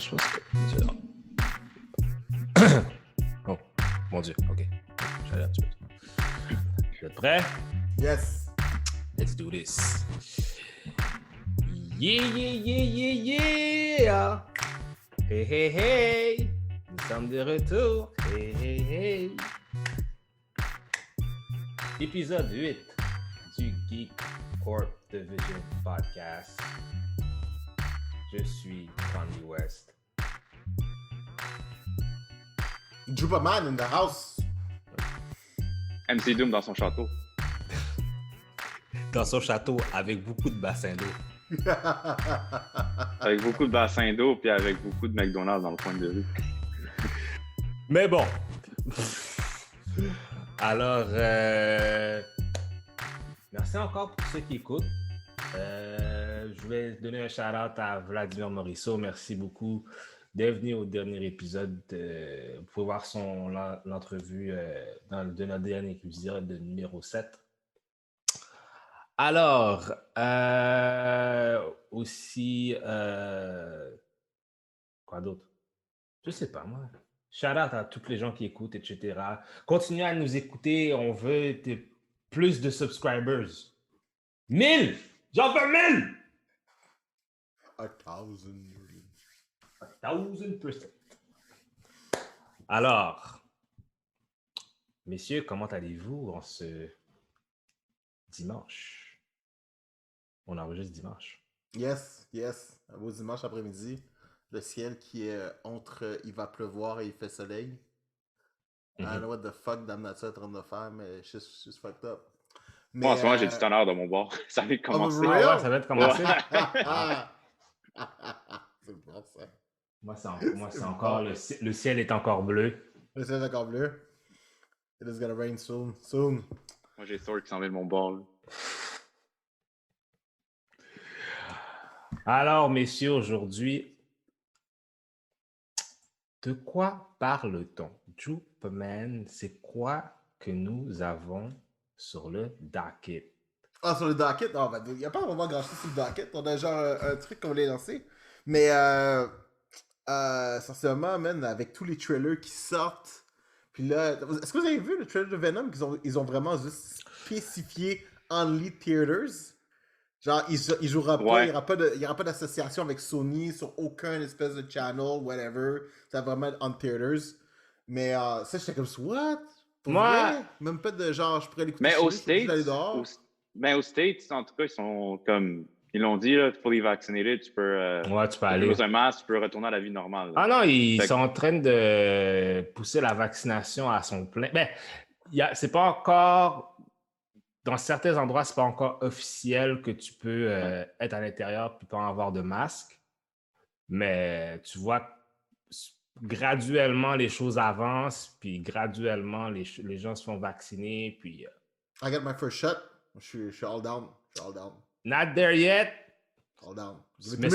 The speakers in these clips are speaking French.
Je pense que... Oh, mon Dieu, ok. J'allais un petit peu. Vous êtes prêts? Yes. Let's do this. Yeah. Hey. Nous sommes de retour. Hey. Épisode 8 du Geek Corp Division Podcast. Je suis Kanye West. Drupaman in the house. MC Doom dans son château. Dans son château avec beaucoup de bassins d'eau. Avec beaucoup de bassins d'eau puis avec beaucoup de McDonald's dans le coin de rue. Mais bon. Alors, merci encore pour ceux qui écoutent. Je vais donner un shout-out à Vladimir Morisseau. Merci beaucoup d'être venu au dernier épisode. Vous pouvez voir l'entrevue de notre dernier épisode de numéro 7. Alors, aussi, quoi d'autre? Je sais pas, moi. Shout-out à toutes les gens qui écoutent, etc. Continuez à nous écouter. On veut plus de subscribers. 1000! J'en veux 1000! 1000%. Alors, messieurs, comment allez-vous en ce dimanche? On enregistre dimanche. Yes. Un beau dimanche après-midi. Le ciel qui est entre il va pleuvoir et il fait soleil. I don't know what the fuck Dame Nature est en train de faire, mais she's fucked up. Mais, Moi, en ce moment, j'ai du tonnerre de mon bord. Ça vient de commencer. for Ah real? ouais, ça va être commencé. C'est bon, ça. Moi, c'est encore... Le ciel est encore bleu. Le ciel est encore bleu. It is gonna rain soon. Moi, j'ai Thor qui s'en vient de mon bord. Là. Alors, messieurs, aujourd'hui, de quoi parle-t-on? Drupaman, c'est quoi que nous avons sur le docket? Ah, sur le docket? Non, il n'y a pas vraiment grand-chose sur le docket. On a genre un truc qu'on voulait lancer. Mais, sincèrement, man, avec tous les trailers qui sortent. Puis là, est-ce que vous avez vu le trailer de Venom? Ils ont vraiment juste spécifié Only Theaters. Genre, il jouera pas, Ouais. il n'y aura pas d'association avec Sony sur aucun espèce de channel, whatever. Ça va vraiment être on theaters. Mais ça, j'étais comme, what? Pour vrai? Même pas de genre, je pourrais l'écouter Mais chez aux nous, je suis obligé d'aller States, dehors. aux States, en tout cas, ils sont comme... Ils l'ont dit, là, fully vaccinated, tu peux... Ouais, tu peux tu aller. poses un masque, tu peux retourner à la vie normale. Là. Ah non, ils Fait sont en train de pousser la vaccination à son plein. Ben, c'est pas encore... Dans certains endroits, c'est pas encore officiel que tu peux être à l'intérieur et pas avoir de masque. Mais tu vois, graduellement, les choses avancent, puis graduellement, les gens se font vacciner, puis... I got my first shot. Je suis all down. Not there yet, All down. mais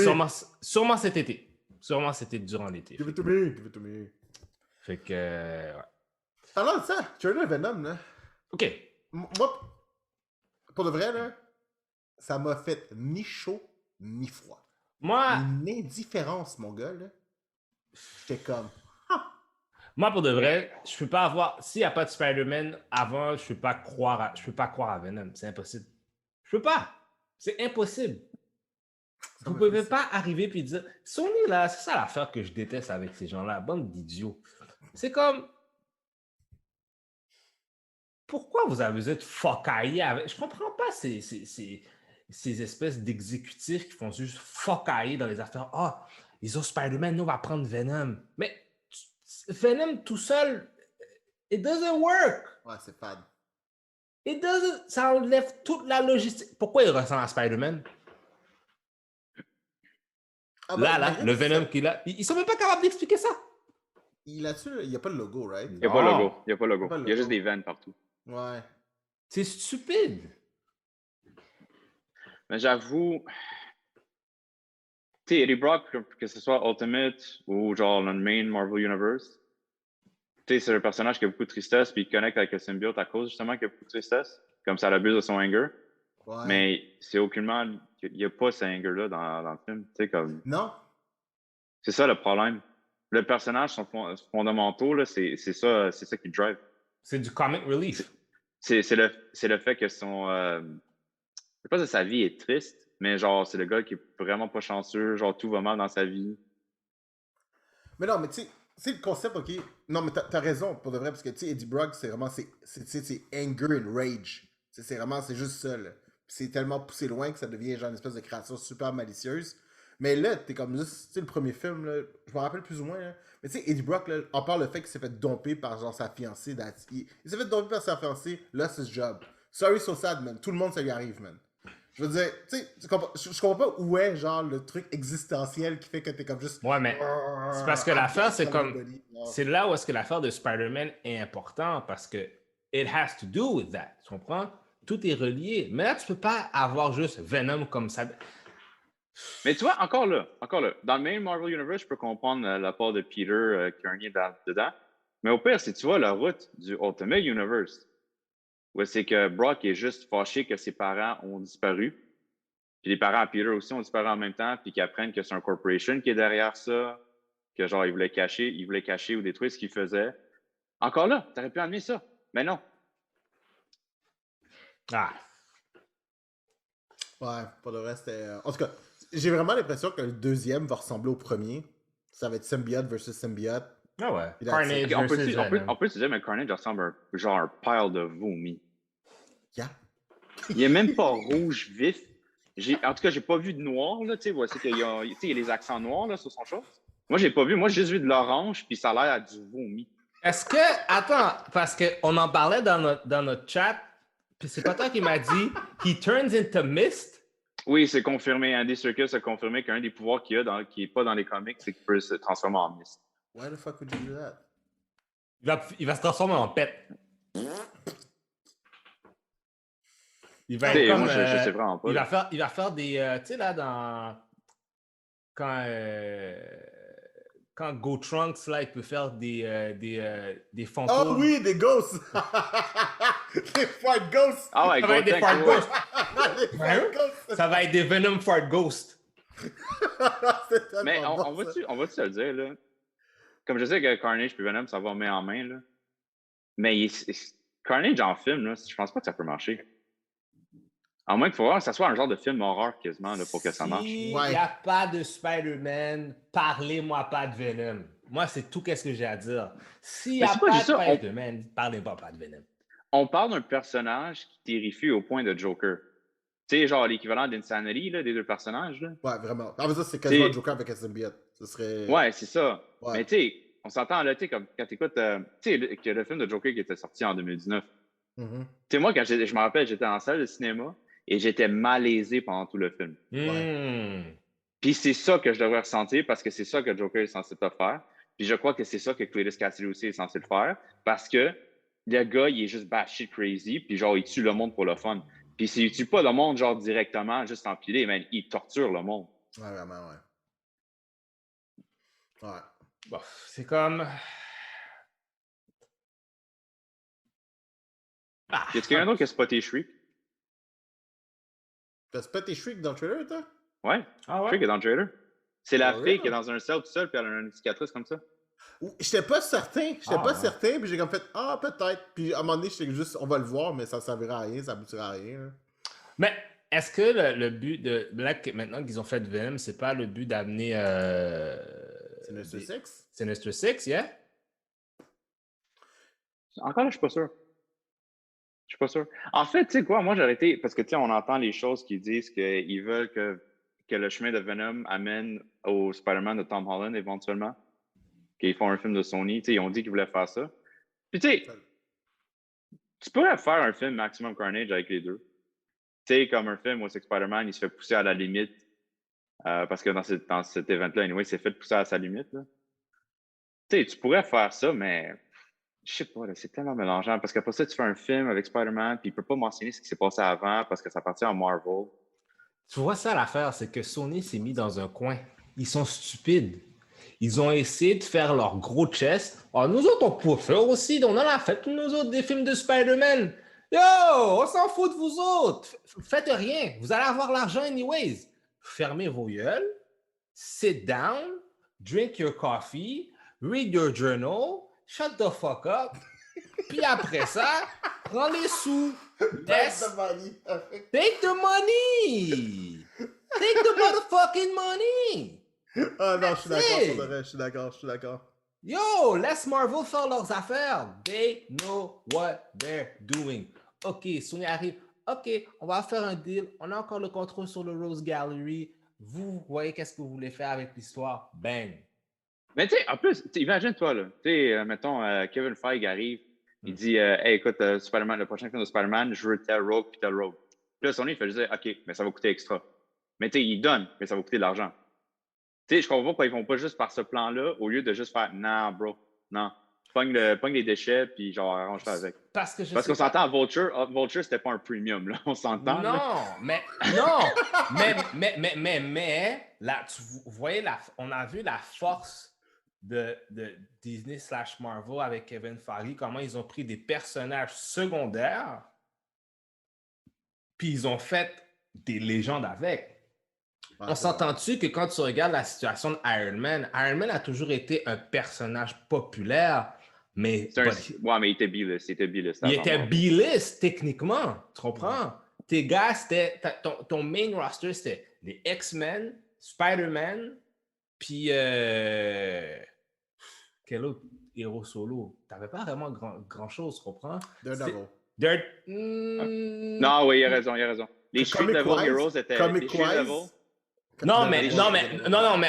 sûrement cet été. Sûrement c'était durant l'été. Give it to me. Fait que... ouais. Alors ça, trailer Venom, là. OK. Moi, pour de vrai, là, ça m'a fait ni chaud, ni froid. Moi, Une indifférence, mon gars, là. J'étais comme... pour de vrai, je peux pas avoir... S'il n'y a pas de Spider-Man avant, je peux pas croire à Venom. C'est impossible. Je peux pas. C'est impossible. Vous ne pouvez pas arriver et dire... Sony, là, c'est ça l'affaire que je déteste avec ces gens-là. Bande d'idiots. C'est comme... Pourquoi vous avez besoin de focailler avec... Je comprends pas ces espèces d'exécutifs qui font juste focailler dans les affaires. Ah, ils ont Spider-Man, nous, on va prendre Venom. Mais Venom tout seul, it doesn't work. Ouais, c'est fade. Ça enlève toute la logistique. Pourquoi il ressemble à Spider-Man? Là, le Venom qu'il a... Ils sont même pas capables d'expliquer ça. Il n'y a pas le logo, right? Il n'y a pas de logo. Il y a juste des veines partout. Ouais. C'est stupide. Mais j'avoue... Tu sais, Eddie Brock, que ce soit Ultimate ou genre le main Marvel Universe, tu sais, c'est un personnage qui a beaucoup de tristesse puis il connecte avec le symbiote à cause justement qu'il a beaucoup de tristesse. Comme ça l'abuse de son anger. Ouais. Mais c'est aucunement... Il n'y a pas ce anger-là dans le film. Tu sais, comme... Non. C'est ça le problème. Le personnage, son fondamentaux, là, c'est ça qui le drive. C'est du comic relief. C'est le fait que son... je sais pas si sa vie est triste, mais genre, c'est le gars qui est vraiment pas chanceux, genre, tout va mal dans sa vie. Mais non, mais tu sais, c'est le concept, ok. Non, mais t'as raison, pour de vrai, parce que tu sais, Eddie Brock, c'est vraiment, c'est anger and rage. C'est vraiment, c'est juste ça, là. C'est tellement poussé loin que ça devient genre une espèce de créature super malicieuse. Mais là, t'es comme juste, tu sais, le premier film, là, je me rappelle plus ou moins, là. Mais tu sais, Eddie Brock, là, on parle le fait qu'il s'est fait domper par genre sa fiancée. Il s'est fait domper par sa fiancée, là, c'est ce job. Sorry, so sad, man. Tout le monde, ça lui arrive, man. Je veux dire, tu sais, je comprends pas où est, genre, le truc existentiel qui fait que t'es comme juste... Ouais, mais c'est parce que l'affaire, c'est comme... C'est là où est-ce que l'affaire de Spider-Man est importante, parce que it has to do with that, tu comprends? Tout est relié. Mais là, tu peux pas avoir juste Venom comme ça. Mais tu vois, encore là, dans le même Marvel Universe, je peux comprendre la part de Peter qui a un lien dedans. Mais au pire, c'est, tu vois, la route du Ultimate Universe, où c'est que Brock est juste fâché que ses parents ont disparu. Puis les parents à Peter aussi ont disparu en même temps, puis qu'ils apprennent que c'est un corporation qui est derrière ça, que genre, ils voulaient cacher ou détruire ce qu'ils faisaient. Encore là, t'aurais pu amener ça. Mais non. Ah. Ouais, pour le reste, en tout cas, j'ai vraiment l'impression que le deuxième va ressembler au premier. Ça va être symbiote versus symbiote. Ah ouais. Puis là, Carnage On versus Venom. peut se dire, mais Carnage ressemble à genre un pile de vomi. Yeah. Il est même pas rouge vif. En tout cas, j'ai pas vu de noir, là, tu sais, voici qu'il y a, il y a les accents noirs, là, sur son short. Moi, j'ai pas vu. Moi, j'ai juste vu de l'orange, puis ça a l'air à du vomi. Est-ce que... Attends, parce qu'on en parlait dans notre chat, puis c'est pas toi qui m'a dit « He turns into mist ». Oui, c'est confirmé. Andy Serkis a confirmé qu'un des pouvoirs qu'il a, qui est pas dans les comics, c'est qu'il peut se transformer en mist. Why the fuck would you do that? Il va se transformer en pet. Il va T'sais, être comme, moi, je sais vraiment pas. Il va faire des... tu sais, là, dans... Quand Go Trunks, là, il peut faire des fantômes. Oh oui, des ghosts! Des fart ghosts! Ah ouais, Ça va être des fart ghosts. Des fart ghosts! Ça va être des Venom fart ghosts. Mais on va-tu se le dire, là? Comme je sais que Carnage et Venom, ça va main en main, là. Mais Carnage en film, là, je pense pas que ça peut marcher. À moins qu'il faut voir que ça soit un genre de film horreur quasiment là, pour que ça marche. S'il n'y a pas de Spider-Man, parlez-moi pas de Venom. Moi, c'est tout ce que j'ai à dire. S'il n'y a pas de Spider-Man, parlez-moi pas de Venom. On parle d'un personnage qui terrifie au point de Joker. Tu sais, genre l'équivalent d'Insanity, là, des deux personnages. Là. Ouais, vraiment. Ah, mais ça, c'est quasiment Joker avec un symbiote. Ce serait... Ouais, c'est ça. Ouais. Mais tu sais, on s'entend là, tu sais, quand t'écoutes, tu sais, le film de Joker qui était sorti en 2019. Tu sais, moi, quand je me rappelle, j'étais en salle de cinéma et j'étais malaisé pendant tout le film. Ouais. Puis c'est ça que je devrais ressentir parce que c'est ça que Joker est censé te faire. Puis je crois que c'est ça que Cletus Cassidy aussi est censé le faire parce que le gars, il est juste batshit crazy, puis genre, il tue le monde pour le fun. Puis s'il tue pas le monde, genre, directement, juste empilé, man, il torture le monde. Ouais, vraiment, ouais. Ouais. Bon, c'est comme... Est-ce qu'il y a un autre qui a spoté Shriek? T'as spoté Shriek dans le trailer, toi? Ouais, Shriek est dans le trailer. C'est la fille qui est dans un cell tout seul, puis elle a une cicatrice comme ça. J'étais pas certain, certain, puis j'ai comme fait, peut-être. Puis à un moment donné, j'étais juste, on va le voir, mais ça servira à rien, ça aboutira à rien. Là. Mais est-ce que le but de Black, maintenant qu'ils ont fait Venom, c'est pas le but d'amener... Sinister Six? Sinister Six, yeah? Encore là, je suis pas sûr. Je suis pas sûr. En fait, tu sais quoi, moi j'aurais été. Parce que tu sais, on entend les choses qui disent qu'ils veulent que le chemin de Venom amène au Spider-Man de Tom Holland éventuellement. Qu'ils font un film de Sony. Tu sais, ils ont dit qu'ils voulaient faire ça. Puis tu sais, tu pourrais faire un film Maximum Carnage avec les deux. Tu sais, comme un film où c'est que Spider-Man, il se fait pousser à la limite. Parce que dans cet event-là, anyway, il s'est fait pousser à sa limite. Tu sais, tu pourrais faire ça, mais. Je sais pas, c'est tellement mélangeant. Parce qu'après ça, tu fais un film avec Spider-Man, puis il peut pas mentionner ce qui s'est passé avant parce que ça appartient à Marvel. Tu vois ça l'affaire, c'est que Sony s'est mis dans un coin. Ils sont stupides. Ils ont essayé de faire leur gros chest. Oh, nous autres, on peut faire aussi. On en a fait, nous autres, des films de Spider-Man. Yo, on s'en fout de vous autres. Faites rien. Vous allez avoir l'argent anyways. Fermez vos gueules. Sit down. drink your coffee, read your journal, shut the fuck up, puis après ça, prends les sous. Take the money. Take the money! Take the motherfucking money! Ah non, je suis d'accord, That's it. pour de vrai, je suis d'accord. Yo, laisse Marvel faire leurs affaires. They know what they're doing. OK, Sony arrive. OK, on va faire un deal. On a encore le contrôle sur le Rose Gallery. Vous voyez qu'est-ce que vous voulez faire avec l'histoire. Bang. Mais tu sais, en plus, imagine-toi, là, tu sais, mettons, Kevin Feige arrive, il dit, hey, écoute, Spider-Man, le prochain film de Spider-Man, je veux tel Rogue puis tel Rogue. Puis là, Sony, il fait juste dire, OK, mais ça va coûter extra. Mais tu sais, il donne, mais ça va coûter de l'argent. Tu sais, je comprends pas pourquoi ils vont pas juste par ce plan-là, au lieu de juste faire, non, bro, non. Pogne les déchets, puis genre, arrange-toi avec. Parce qu'on s'entend, Vulture, c'était pas un premium, là. On s'entend. Non, là. mais là, vous voyez, on a vu la force de Disney / Marvel avec Kevin Feige, comment ils ont pris des personnages secondaires, puis ils ont fait des légendes avec. On s'entend-tu que quand tu regardes la situation de Iron Man a toujours été un personnage populaire, mais... Ouais, mais il était B-list. Il était B-list, techniquement. Tu comprends? Tes gars, c'était... Ton main roster, c'était les X-Men, Spider-Man, puis... quel autre héros solo? T'avais pas vraiment grand-chose, tu comprends? Daredevil. Non, oui, il a raison. Les Street Level Heroes étaient... Non, mais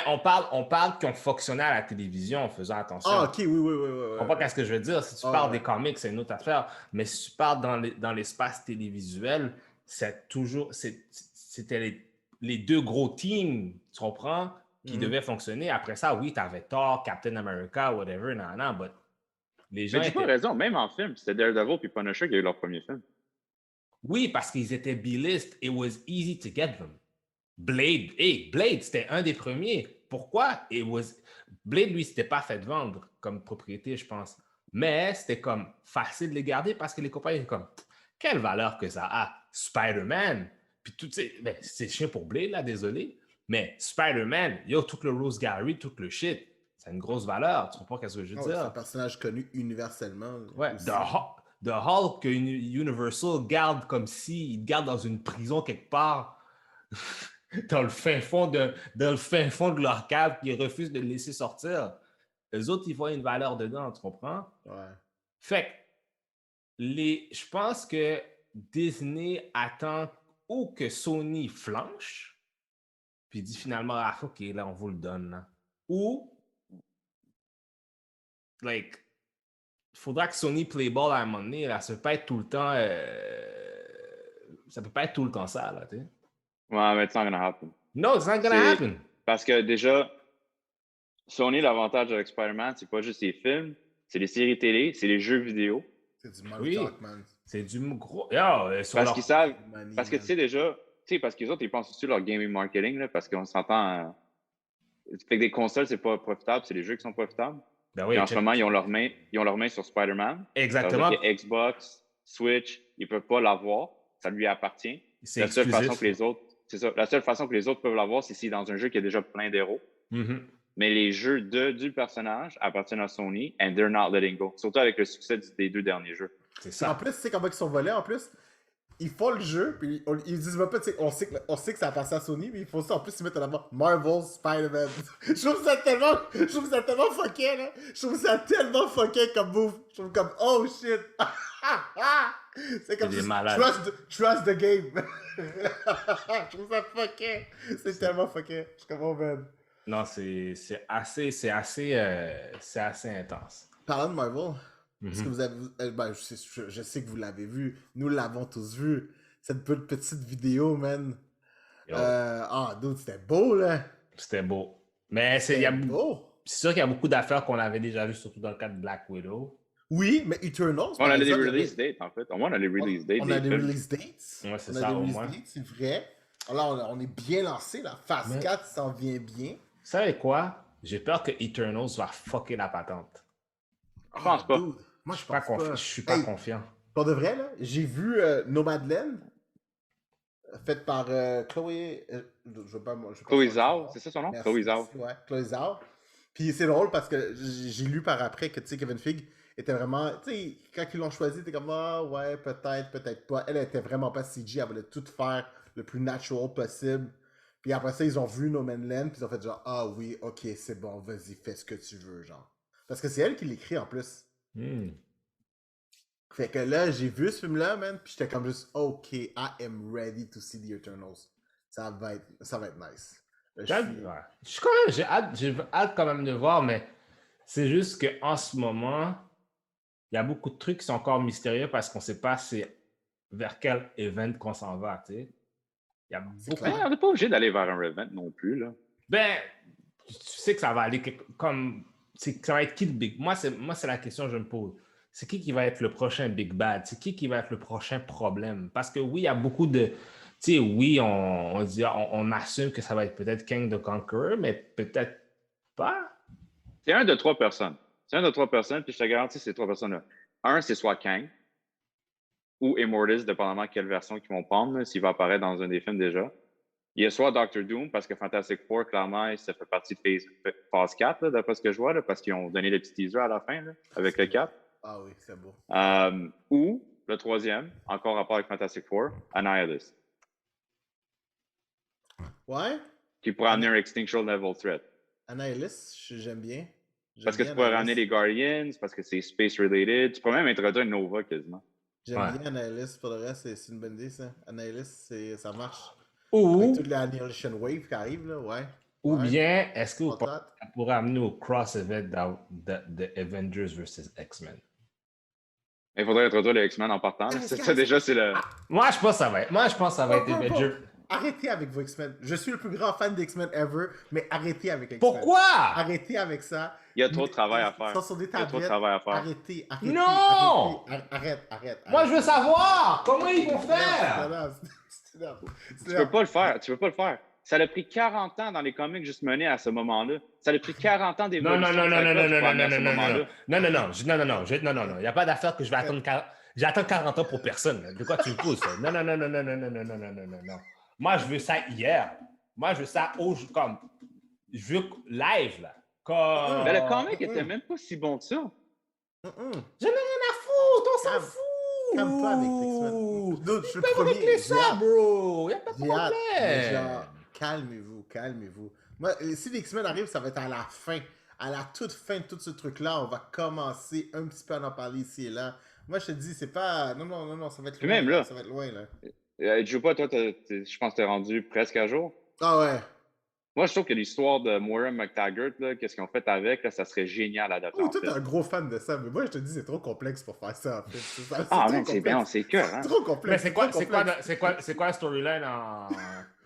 on parle qui ont fonctionné à la télévision, faisant attention. Ah, ok, oui. Je comprends qu'est-ce que je veux dire. Si tu parles des comics, c'est une autre affaire. Mais si tu parles dans l'espace télévisuel, c'était les deux gros teams, tu comprends, qui devaient fonctionner. Après ça, oui, tu avais Thor, Captain America, whatever, but les gens. Mais tu n'as pas raison, même en film, c'était Daredevil puis Punisher qui a eu leur premier film. Oui, parce qu'ils étaient B-list. It was easy to get them. Blade, c'était un des premiers. Pourquoi? Blade, lui, s'était pas fait vendre comme propriété, je pense. Mais c'était comme facile de les garder parce que les copains étaient comme, quelle valeur que ça a? Spider-Man. Puis tout, ben, c'est chien pour Blade, là, désolé. Mais Spider-Man, tout le Rose Gallery, tout le shit, c'est une grosse valeur. Tu comprends ce que je veux dire? C'est un personnage connu universellement. Ouais, The Hulk que Universal garde comme s'il garde dans une prison quelque part. Dans le fin fond de leur cave qui refusent de le laisser sortir. Eux autres, ils voient une valeur dedans, tu comprends? Ouais. Fait que je pense que Disney attend ou que Sony flanche, puis dit finalement, ah, OK, là, on vous le donne. Là. Ou, il faudra que Sony play ball à un moment donné. Là. Ça peut pas être tout le temps... ça peut pas être tout le temps ça, là, tu sais. Ouais, mais it's not gonna happen. No, it's not gonna happen. Parce que déjà, Sony, l'avantage avec Spider-Man, c'est pas juste les films, c'est les séries télé, c'est les jeux vidéo. C'est du money talk, man. C'est du gros... parce qu'ils savent... Parce que tu sais déjà... Tu sais, parce que les autres, ils pensent aussi leur gaming marketing, là, parce qu'on s'entend... Fait que des consoles, c'est pas profitable, c'est les jeux qui sont profitables. Ben oui, et en ce moment, ils ont leur main sur Spider-Man. Exactement. Xbox, Switch, ils peuvent pas l'avoir. Ça lui appartient. C'est la seule exclusif. façon que les autres... C'est ça. La seule façon que les autres peuvent l'avoir, c'est si dans un jeu qui a déjà plein d'héros. Mm-hmm. Mais les jeux du personnage appartiennent à Sony and they're not letting go. Surtout avec le succès des 2 derniers jeux. C'est ça. En plus, tu sais comment ils sont volés, en plus, ils font le jeu, puis ils disent pas, tu sais, on sait que ça appartient à Sony, mais il faut ça, en plus, ils mettent en avant Marvel Spider-Man. Je trouve ça tellement fucké, là. Je trouve ça tellement fucké comme move. Je trouve comme, oh shit. C'est comme trust the game. Je trouve ça fucké. C'est tellement fucké. Je suis comme, oh man. Non, c'est assez intense. Parlant de Marvel, est-ce que vous avez... je sais que vous l'avez vu. Nous l'avons tous vu. Cette petite vidéo, man. Dude, c'était beau, là. C'était beau. Mais c'est sûr qu'il y a beaucoup d'affaires qu'on avait déjà vues, surtout dans le cas de Black Widow. Oui, mais Eternals... On a les release dates, en fait. On a les release dates. On a les release dates. Ouais, c'est ça, au moins. C'est vrai. Alors, on est bien lancé, là. Phase 4 s'en vient bien. Vous savez quoi? J'ai peur que Eternals va fucker la patente. Je pense pas. Dude. Moi, Je suis pas confiant. Pour de vrai, là, j'ai vu Nomadland, faite par Chloé... Chloé Zhao, c'est ça son nom? Merci, Chloé Zhao. Ouais, Chloé Zhao. Puis c'est drôle parce que j'ai lu par après que, tu sais, Kevin Feige était vraiment, tu sais, quand ils l'ont choisi, t'es comme, ah ouais, peut-être, peut-être pas. Elle était vraiment pas CG, elle voulait tout faire le plus natural possible. Puis après ça, ils ont vu No Man's Land, puis ils ont fait genre, ah oui, ok, c'est bon, vas-y, fais ce que tu veux, genre. Parce que c'est elle qui l'écrit en plus. Hmm. Fait que là, j'ai vu ce film-là, man, puis j'étais comme juste, ok, I am ready to see the Eternals. Ça va être nice. Là, je suis... Ouais. Je suis quand même, j'ai hâte quand même de voir, mais c'est juste qu'en ce moment, il y a beaucoup de trucs qui sont encore mystérieux parce qu'on ne sait pas vers quel event qu'on s'en va, tu sais. Il y a C'est beaucoup. Mais clair. on n'est pas obligé d'aller vers un event non plus, là. Ben, tu sais que ça va aller comme. Ça va être qui le big. Moi, c'est la question que je me pose. C'est qui va être le prochain big bad? C'est qui va être le prochain problème? Parce que oui, il y a beaucoup de. Tu sais, oui, on dit, on assume que ça va être peut-être Kang the Conqueror, mais peut-être pas. C'est un de trois personnes. C'est un de trois personnes, puis je te garantis ces trois personnes-là. Un, c'est soit Kang ou Immortus, dépendamment de quelle version ils vont prendre, s'il va apparaître dans un des films déjà. Il y a soit Doctor Doom, parce que Fantastic Four, clairement, ça fait partie de phase 4, là, d'après ce que je vois, là, parce qu'ils ont donné le petit teaser à la fin, là, avec le 4. Ah oui, c'est beau. Ou le troisième, encore rapport avec Fantastic Four, Annihilus, Ouais? qui pourrait amener un Extinction Level Threat. Annihilus, j'aime bien. Parce que tu pourrais ramener les Guardians, parce que c'est space-related. Tu pourrais même introduire une Nova quasiment. J'aime Ouais. bien Annihilus, pour le reste, c'est une bonne idée, ça. Annihilus, ça marche. Ou, Avec toute l'Annihilation Wave qui arrive, là, ouais. ou Ouais. bien, est-ce que vous Pas de ça pourrait amener au cross-event de Avengers versus X-Men? Il faudrait introduire les X-Men en partant. là. C'est ça, déjà, c'est le. Moi, je pense que ça va être. Moi, je pense que ça va être Avengers. Arrêtez avec vos X-Men. Je suis le plus grand fan d'X-Men ever, mais arrêtez avec X-Men. Pourquoi? Arrêtez avec ça. Il y a trop de travail à faire. Ils sont sur des Il y a trop de tablettes. travail à faire. Arrêtez. Non! Arrête. Moi, je veux savoir comment ils vont faire. Tu peux pas le faire. Tu peux pas le faire. Ça a pris 40 ans dans les comics juste mener à ce moment-là. Ça a pris 40 ans Non, d'évolution. non, non, non, non, non, non, non, non, non, non, non. Il n'y a pas d'affaire que je vais attendre 40. J'attends 40 ans pour personne. De quoi tu me pousses? Non, non, non, non, non, non, non, non, non, non, non, non, non. Moi, je veux ça hier. Moi, je veux ça comme. Je veux live, là. Comme. Mais le comic était même pas si bon que ça. J'en ai rien à foutre, on s'en fout. Calme-toi avec X-Men. Dude, je suis le Tu peux me premier. régler ça, bro. Il n'y a pas de J'ai hâte, mais genre, problème. calmez-vous. Moi, si les X-Men arrivent, ça va être à la fin. À la toute fin de tout ce truc-là, on va commencer un petit peu à en parler ici et là. Moi, je te dis, c'est pas... Non, ça va être Puis loin. même là. Ça va être loin, là. Je sais pas, toi, je pense que t'es rendu presque à jour. Ah ouais. Moi, je trouve que l'histoire de Moira McTaggart, là, qu'est-ce qu'ils ont fait avec, là, ça serait génial à adapter. Oh, toi, t'es un gros fan de ça, mais moi, je te dis, c'est trop complexe pour faire ça, en fait. C'est bien, c'est cœur, hein? C'est trop complexe. Mais c'est quoi la storyline en.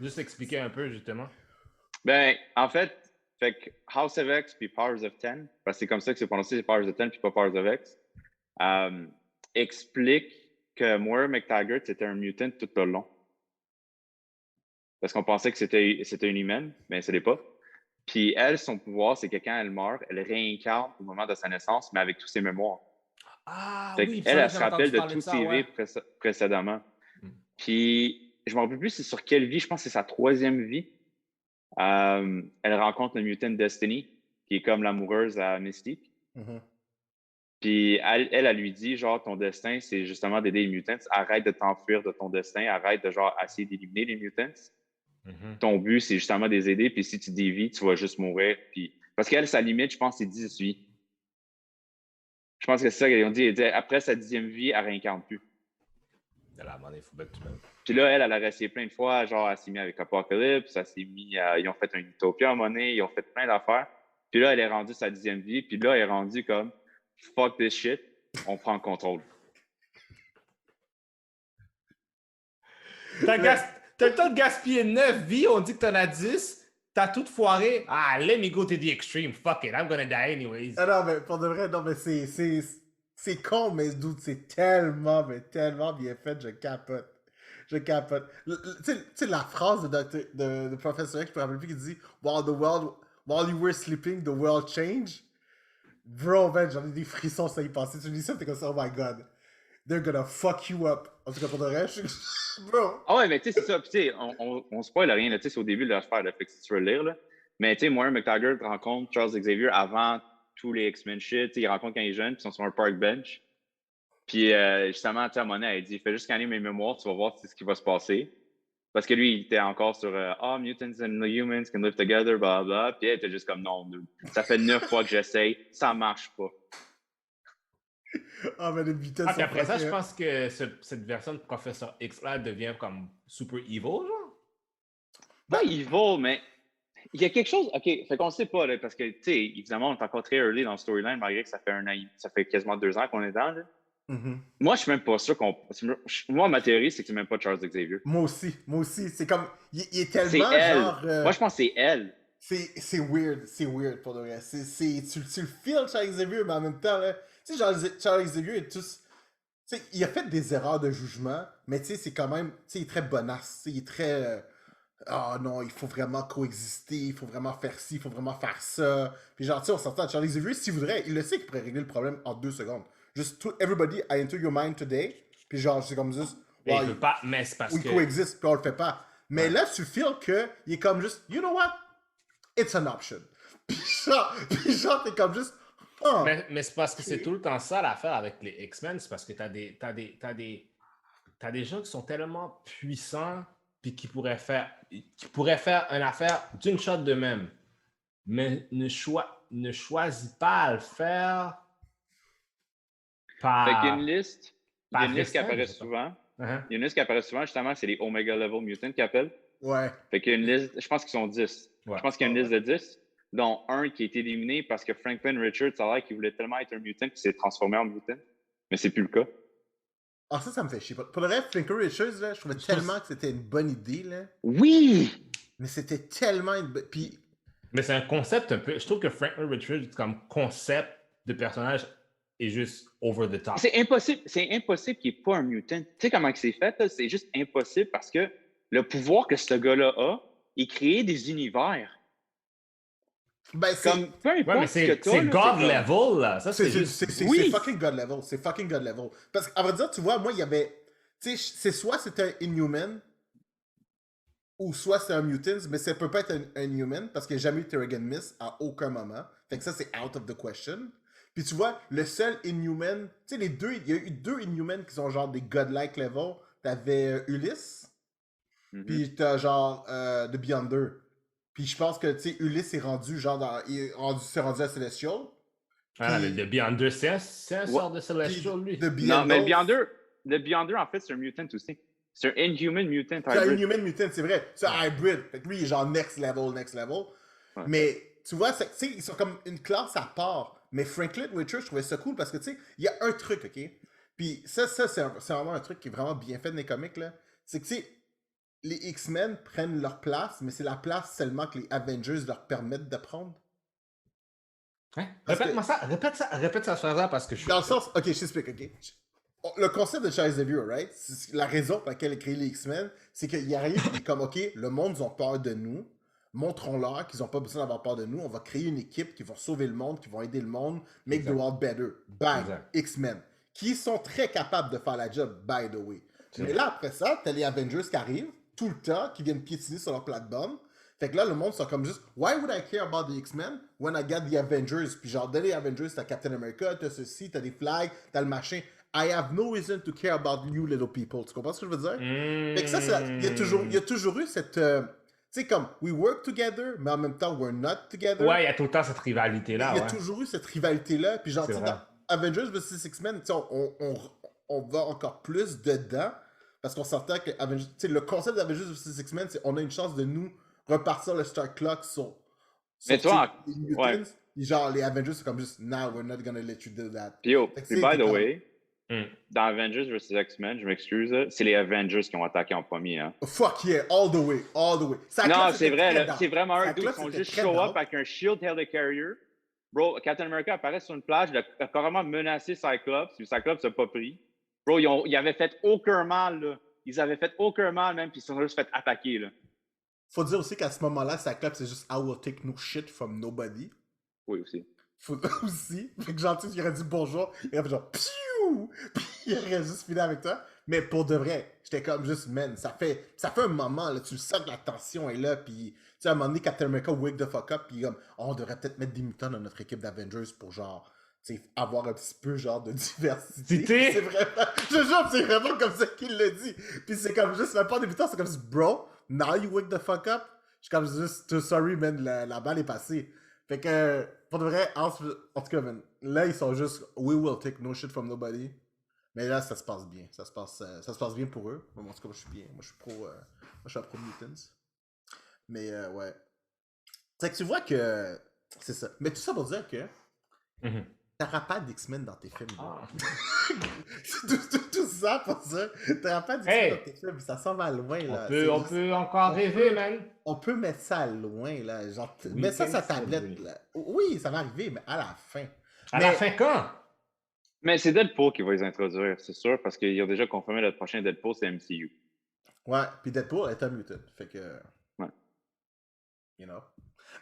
Juste expliquer un peu, justement. Ben, en fait, House of X puis Powers of 10, parce que c'est comme ça que c'est prononcé, c'est Powers of 10 puis pas Powers of X, explique que Moira McTaggart, c'était un mutant tout le long. Parce qu'on pensait que c'était une humaine, mais ce n'est pas. Puis elle, son pouvoir, c'est que quand elle meurt, elle réincarne au moment de sa naissance, mais avec tous ses mémoires. Ah oui, elle se rappelle de tous ses vies précédemment. Puis, je ne me rappelle plus c'est sur quelle vie, je pense que c'est sa 3e vie. Elle rencontre le Mutant Destiny, qui est comme l'amoureuse à Mystique. Puis, elle lui dit, genre, ton destin, c'est justement d'aider les mutants. Arrête de t'enfuir de ton destin. Arrête de, genre, essayer d'éliminer les mutants. Ton but, c'est justement de les aider. Puis, si tu dévies, tu vas juste mourir. Puis... Parce qu'elle, sa limite, je pense, c'est 10 vies. Je pense que c'est ça qu'ils ont dit. Elle dit, après sa 10e vie, elle ne réincarne plus. Puis là, elle a essayé plein de fois. Genre, elle s'est mise avec Apocalypse. Ils ont fait un Utopia à un moment donné. Ils ont fait plein d'affaires. Puis là, elle est rendue sa 10e vie. Puis là, elle est rendue comme fuck this shit. On prend le contrôle. T'as le temps de gaspiller 9 vies. On dit que t'en as 10. T'as tout foiré. Ah, let me go to the extreme. Fuck it. I'm gonna die anyways. Ah non, mais pour de vrai, non, mais c'est con, mais dude, c'est tellement bien fait, je capote. Tu sais, la phrase de Professor X, je me rappelle plus, qui dit While you were sleeping, the world changed. Bro, man, j'en ai des frissons, ça y passer. Tu me dis ça, t'es comme ça, oh my god. They're gonna fuck you up. En tout cas, pour de vrai, bro. Ah ouais, mais tu sais, c'est ça. Puis tu sais, on spoil rien, tu sais, c'est au début de l'affaire, fait que si tu veux le lire, là. Mais tu sais, Moira McTaggart rencontre Charles Xavier avant tous les X-Men shit. Il rencontre quand il est jeune, puis ils sont sur un park bench. Puis justement, tu sais, à Monet, elle dit fais juste scanner mes mémoires, tu vas voir ce qui va se passer. Parce que lui, il était encore sur mutants and humans can live together, blah blah. Puis elle était juste comme non, ça fait 9 fois que j'essaye, ça marche pas. Ah, mais les mutants puis sont après ça, je fuckés. pense que cette version de Professeur X-là devient comme super evil, genre. Pas evil, mais il y a quelque chose. OK, fait qu'on sait pas, là, parce que, tu sais, évidemment, on est encore très early dans le storyline, malgré que ça fait ça fait quasiment 2 ans qu'on est dedans. Là. Mhm. Moi, je suis même pas sûr qu'on. Moi, ma théorie, c'est que c'est même pas Charles Xavier. Moi aussi. C'est comme. Il est C'est tellement elle. genre. Moi, je pense que c'est elle. C'est weird pour de vrai. Tu le feels, Charles Xavier, mais en même temps, là. Tu sais, Charles Xavier est tous. Tu sais, il a fait des erreurs de jugement, mais tu sais, c'est quand même. Tu sais, il est très bonasse. Il est très. Ah non, il faut vraiment coexister, il faut vraiment faire ci, il faut vraiment faire ça. Puis genre, tu sais, on s'entend, Charlie Xavier, s'il voudrait, il le sait qu'il pourrait régler le problème en 2 secondes. Just, everybody, I enter your mind today. Puis genre, c'est comme juste, Mais il peut pas, mais c'est parce we que. coexist, puis on le fait pas. Mais Ouais. là, tu feels que il est comme juste, you know what? It's an option. Puis genre t'es comme juste, oh. Mais c'est parce que c'est tout le temps ça l'affaire avec les X-Men, c'est parce que t'as des gens qui sont tellement puissants puis qui pourraient faire une affaire d'une shot d'eux-mêmes, mais ne choisit pas à le faire Fait qu'il y a par. une liste. Il y a une liste qui apparaît souvent. Uh-huh. Il y a une liste qui apparaît souvent, justement, c'est les Omega Level Mutants qui appellent. Ouais. Fait qu'il y a une liste, je pense qu'ils sont 10. Ouais. Je pense qu'il y a une liste de 10, dont un qui a été éliminé parce que Franklin Richards, ça a l'air qu'il voulait tellement être un mutant qu'il s'est transformé en mutant. Mais c'est plus le cas. Ah, ça me fait chier. Pour le reste, Franklin Richards, là, je trouvais tellement que c'était une bonne idée, là. Oui! Mais c'était tellement une bonne. Puis. Mais c'est un concept un peu. Je trouve que Franklin Richards, comme concept de personnage, est juste over the top. C'est impossible qu'il n'y ait pas un mutant. Tu sais comment c'est fait? Là? C'est juste impossible parce que le pouvoir que ce gars-là a, il crée des univers. Ben, c'est. Comme, peu importe Ouais, mais ce que c'est t'as, là, God comme- level, là. Ça, c'est juste. Oui. C'est fucking God level. C'est fucking God level. Parce qu'à vrai dire, tu vois, moi, il y avait. Tu sais, c'est soit c'était un Inhuman, ou soit c'est un Mutant, mais ça peut pas être un Inhuman, parce qu'il n'y a jamais eu Terrigan Mist à aucun moment. Fait que ça, c'est out of the question. Puis tu vois, le seul Inhuman. Tu sais, les deux. Il y a eu 2 Inhumans qui sont genre des godlike level. T'avais Ulysse, Mhm. puis t'as genre The Beyonder. Puis je pense que, tu sais, Ulysse est rendu genre c'est rendu à Celestial. Ah, Puis- le Beyonder, c'est un sort de Puis Celestial, lui. The Non, mais Beyonder, le Beyonder, en fait, c'est un mutant aussi. C'est un Inhuman Mutant c'est un Hybrid. Inhuman Mutant, c'est vrai. C'est un hybrid. Fait que lui, il est genre next level. Ouais. Mais tu vois, tu sais, ils sont comme une classe à part. Mais Franklin Richards, je trouvais ça cool parce que, tu sais, il y a un truc, OK? Puis ça c'est vraiment un truc qui est vraiment bien fait dans les comics, là. C'est que, tu sais, les X-Men prennent leur place, mais c'est la place seulement que les Avengers leur permettent de prendre. Hein? Parce Répète-moi ça, répète ça, Charles, parce que je suis. Dans le sens, ok, je t'explique, ok. Le concept de Charles Xavier, right? La raison pour laquelle il a créé les X-Men, c'est qu'il arrive et il est comme, ok, le monde, ils ont peur de nous. Montrons-leur qu'ils n'ont pas besoin d'avoir peur de nous. On va créer une équipe qui va sauver le monde, qui va aider le monde, make Exact. the world better. Bang, Exact. X-Men. Qui sont très capables de faire la job, by the way. C'est Mais vrai. là, après ça, t'as les Avengers qui arrivent, tout le temps, qui viennent piétiner sur leur plate-bande. Fait que là, le monde sont comme juste, why would I care about the X-Men when I got the Avengers? Puis genre, dans les Avengers, t'as Captain America, t'as ceci, t'as des flags, t'as le machin. I have no reason to care about you little people. Tu comprends ce que je veux dire? Fait que ça, il y a toujours eu cette... tu sais, comme, we work together, mais en même temps, we're not together. Ouais, il y a tout le temps cette rivalité-là. Il y a ouais. toujours eu cette rivalité-là. Puis genre, C'est tu sais, vrai. dans Avengers vs X-Men, tu sais, on va encore plus dedans. Parce qu'on s'entend que Avengers, tu sais, le concept d'Avengers vs X-Men, c'est on a une chance de nous repartir le Star Clock sur Mais toi, les mutants. ouais. Puis genre, les Avengers, c'est comme juste, now we're not gonna let you do that. Puis yo, Fait que puis c'est by the comme- way, Hmm. dans Avengers vs X-Men, je m'excuse, là, c'est les Avengers qui ont attaqué en premier. Hein. Fuck yeah, all the way, all the way. Sa Non, cloque, c'est c'était vrai, très là, down. c'est vraiment Sa un dude cloque, qui sont c'était juste très show down. up avec un shield helicarrier. Bro, Captain America apparaît sur une plage, il a carrément menacé Cyclops, puis Cyclops n'a pas pris. Bro, ils avaient fait aucun mal, là. Ils avaient fait aucun mal, même, puis ils se sont juste fait attaquer, là. Faut dire aussi qu'à ce moment-là, sa cloque, c'est juste I will take no shit from nobody. Oui, aussi. aussi. Fait que genre, tu sais, il aurait dit bonjour, il aurait fait genre piou! Puis il aurait juste fini avec toi. Mais pour de vrai, j'étais comme juste, man, ça fait un moment, là, tu sens que la tension est là, puis tu sais, à un moment donné, Captain America wake the fuck up, puis comme, oh, on devrait peut-être mettre des mutants dans notre équipe d'Avengers pour genre, tu sais, avoir un petit peu genre de diversité. Cité? C'est vraiment, je te jure, c'est vraiment comme ça qu'il le dit. Puis c'est comme juste, même pas des mutants, c'est comme, bro, now you wake the fuck up. Je suis comme juste, too sorry, man, la balle est passée. Fait que, pour de vrai, en tout cas, man, là, ils sont juste, we will take no shit from nobody. Mais là, ça se passe bien. Ça se passe bien pour eux. Moi, en tout cas, moi, je suis bien. Moi, je suis pro Mutants. Mais, ouais. C'est que tu vois que, c'est ça. Mais tout ça pour dire que, t'auras pas d'X-Men dans tes films. Ah. tout ça pour ça. T'auras pas d'X-Men dans tes films. Ça s'en va loin, là. On peut encore rêver, man. On peut mettre ça loin, là. Genre, Oui, mets ça sur ta c'est tablette, vrai. là. Oui, ça va arriver, mais à la fin. À la fin, quand? Mais c'est Deadpool qui va les introduire, c'est sûr, parce qu'ils ont déjà confirmé le prochain Deadpool, c'est MCU. Ouais, puis Deadpool est un mutant. Fait que. Ouais. You know.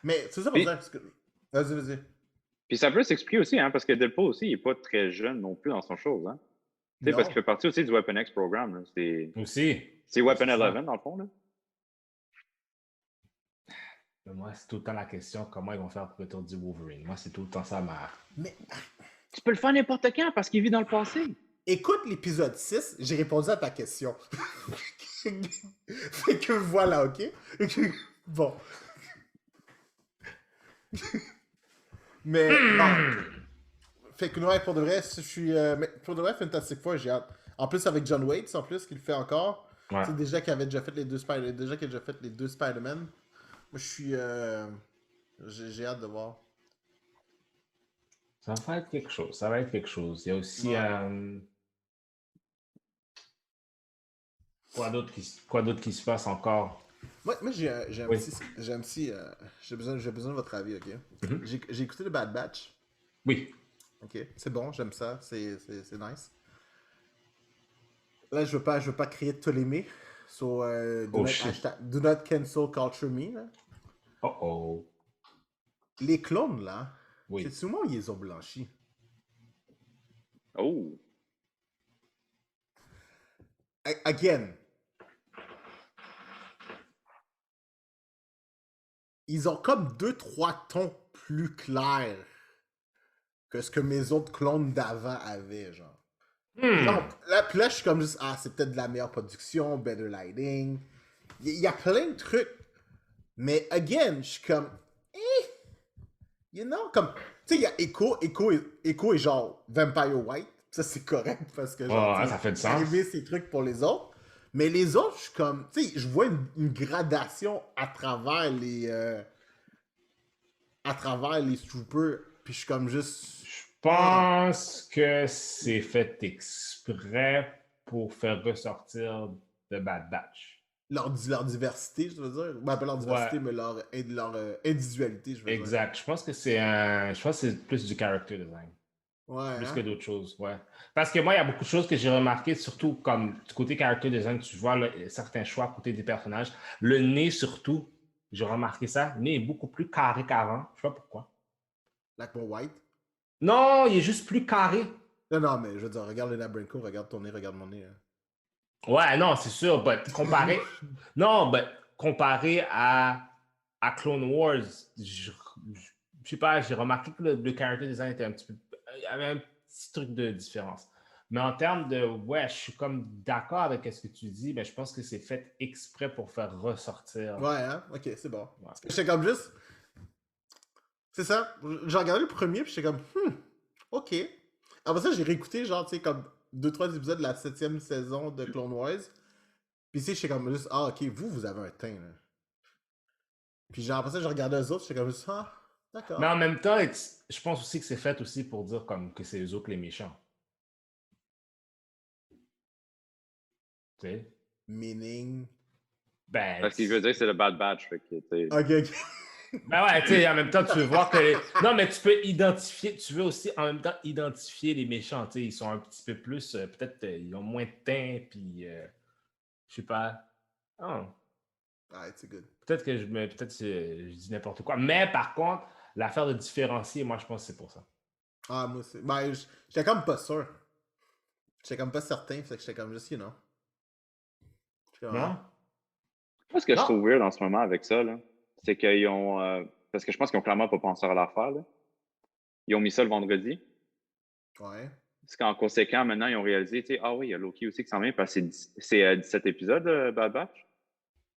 Mais c'est ça pour Puis- dire. Parce que... Vas-y. Puis ça peut s'expliquer aussi, hein, parce que Deadpool aussi, il n'est pas très jeune non plus dans son chose. Hein. Tu sais, parce qu'il fait partie aussi du Weapon X Programme. Là. Aussi. C'est Weapon C'est ça. 11, dans le fond. Là. Mais moi, c'est tout le temps la question comment ils vont faire pour retour du Wolverine. Moi, c'est tout le temps ça ma. Mais Tu peux le faire n'importe quand parce qu'il vit dans le passé. écoute l'épisode 6, j'ai répondu à ta question. Fait que voilà, ok? Bon. Mais non. Fait que ouais, pour de vrai, je suis. Mais pour de vrai, Fantastic Four, j'ai hâte. En plus, avec John Waits, en plus, qu'il le fait encore. Ouais. Tu sais, déjà qu'il avait déjà fait les deux Spider-Man. Moi, je suis. J'ai hâte de voir. Ça va être quelque chose. Ça va être quelque chose. Il y a aussi. Ouais. Quoi d'autre qui se passe encore? Moi j'ai un Oui. petit. J'ai besoin de votre avis, ok? Mhm. J'ai écouté le Bad Batch. Oui. Ok, c'est bon, j'aime ça, c'est nice. Là, je veux pas crier Ptolémée. So, Oh shit. do not cancel culture me. Là. Oh oh. Les clones, là, Oui. c'est souvent ils les ont blanchis. Oh. Again. Ils ont comme 2-3 tons plus clairs que ce que mes autres clones d'avant avaient, genre. Non, puis là, je suis comme juste, ah, c'est peut-être de la meilleure production, better lighting. Il y a plein de trucs. Mais, again, je suis comme, you know, comme, tu sais, il y a Echo est genre Vampire White. Ça, c'est correct parce que, genre, Ouais, ça fait du sens. arriver ces trucs pour les autres. Mais les autres, je suis comme, tu sais, je vois une gradation à travers les troopers. Puis je suis comme juste. Je pense que c'est fait exprès pour faire ressortir de Bad Batch. Leur diversité, je veux dire. Ben, pas leur diversité, mais leur individualité, je veux dire. Exact. Je pense que c'est plus du character design. Ouais. Plus hein? que d'autres choses, ouais. Parce que moi, il y a beaucoup de choses que j'ai remarquées, surtout comme du côté character design, tu vois là, certains choix à côté des personnages. Le nez, surtout, j'ai remarqué ça. Le nez est beaucoup plus carré qu'avant. Je sais pas pourquoi. Like mon White. Non, il est juste plus carré. Non, mais je veux dire, regarde Lena Branco, regarde ton nez, regarde mon nez. Hein. Ouais, non, c'est sûr. Comparé à Clone Wars, je sais pas, j'ai remarqué que le character design était un petit peu. Il y avait un petit truc de différence. Mais en termes de. Ouais, je suis comme d'accord avec ce que tu dis, mais je pense que c'est fait exprès pour faire ressortir. Ouais, hein? Ok, c'est bon. Ouais. Parce que j'étais comme juste. C'est ça. J'ai regardé le premier, puis j'étais comme, ok. Après ça, j'ai réécouté, genre, tu sais, comme 2-3 épisodes de la 7e saison de Clone Wars. Puis, tu sais, j'étais comme juste, ah, ok, vous avez un teint, là. Puis, genre, après ça, j'ai regardé les autres, j'étais comme juste, ah, d'accord. Mais en même temps, je pense aussi que c'est fait aussi pour dire comme que c'est eux autres les méchants. Tu sais? Meaning. Ben. Parce qu'il veut dire que c'est le Bad Batch. Fait que, Ok. Ben ouais, tu sais, en même temps, tu veux voir que. Non, mais tu peux identifier, tu veux aussi en même temps identifier les méchants. Tu sais, ils sont un petit peu plus. Peut-être ils ont moins de teint, puis. Je sais pas. Oh, Alright, c'est good. peut-être que je dis n'importe quoi. Mais par contre, l'affaire de différencier, moi, je pense que c'est pour ça. Ah, moi aussi. Ben, j'étais comme pas sûr. J'étais comme pas certain, fait que j'étais comme juste, you know. J'étais comme, Non? Moi, ce que je Non? trouve weird en ce moment avec ça, là, c'est qu'ils ont. Parce que je pense qu'ils ont clairement pas pensé à l'affaire, là. Ils ont mis ça le vendredi. ouais. Parce qu'en conséquent, maintenant, ils ont réalisé, tu sais, ah oui, il y a Loki aussi qui s'en vient, parce que c'est 17 épisodes, Bad Batch.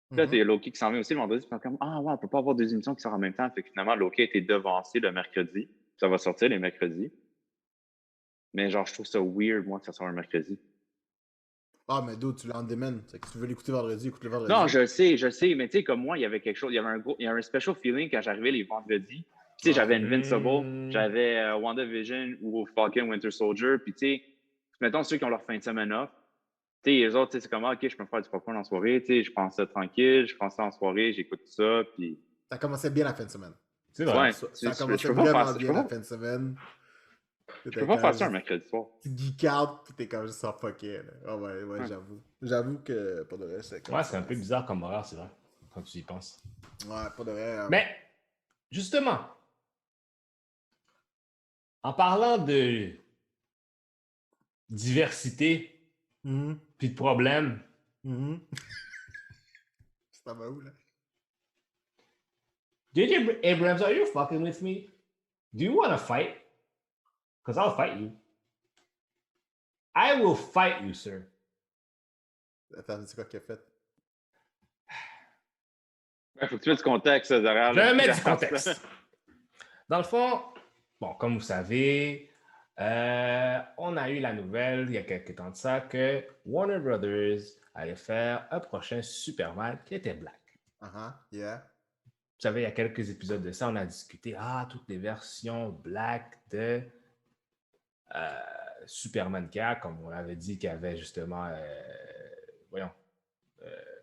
Puis là, il y a Loki qui s'en vient aussi le vendredi, puis ils sont comme, ah ouais, on peut pas avoir deux émissions qui sortent en même temps. Fait que finalement, Loki a été devancé le mercredi. Ça va sortir les mercredis. Mais genre, je trouve ça weird, moi, que ça soit un mercredi. Ah, mais d'où tu l'as en démène. C'est que tu veux l'écouter vendredi, écoute le vendredi. Non, je sais, mais tu sais, comme moi, il y avait quelque chose, il y avait un special feeling quand j'arrivais les vendredis. Tu sais, j'avais Invincible, j'avais WandaVision ou Falcon Winter Soldier, puis tu sais, mettons ceux qui ont leur fin de semaine off, tu sais, les autres, tu sais, c'est comme, ah, ok, je peux me faire du popcorn en soirée, tu sais, je pense ça tranquille, je pense ça en soirée, j'écoute ça, puis... Ça commençait bien la fin de semaine. C'est vrai. Ouais, Ça je commençait peux pas vraiment faire ça, bien la fin de semaine. je peux pas faire ça un mercredi soir. Tu geek out, pis t'es comme juste en fucké, là. Ah ouais, j'avoue. J'avoue que, pas de vrai, c'est comme Ouais, ça. c'est un peu bizarre comme horaire, c'est vrai, quand tu y penses. Ouais, pas de vrai. Mais, justement, en parlant de diversité Mhm. puis de problèmes, Mhm. Ça va où, là? J.J. Abrams, are you fucking with me? Do you want to fight? Because I'll fight you. I will fight you, sir. Attends, c'est quoi qu'il a fait? Il faut que tu mettes du contexte derrière. Je vais mettre du contexte. Dans le fond, bon, comme vous savez, on a eu la nouvelle il y a quelques temps de ça que Warner Brothers allait faire un prochain Superman qui était black. Yeah. Vous savez, il y a quelques épisodes de ça, on a discuté, toutes les versions black de Superman qu'il y a, comme on l'avait dit qu'il y avait justement,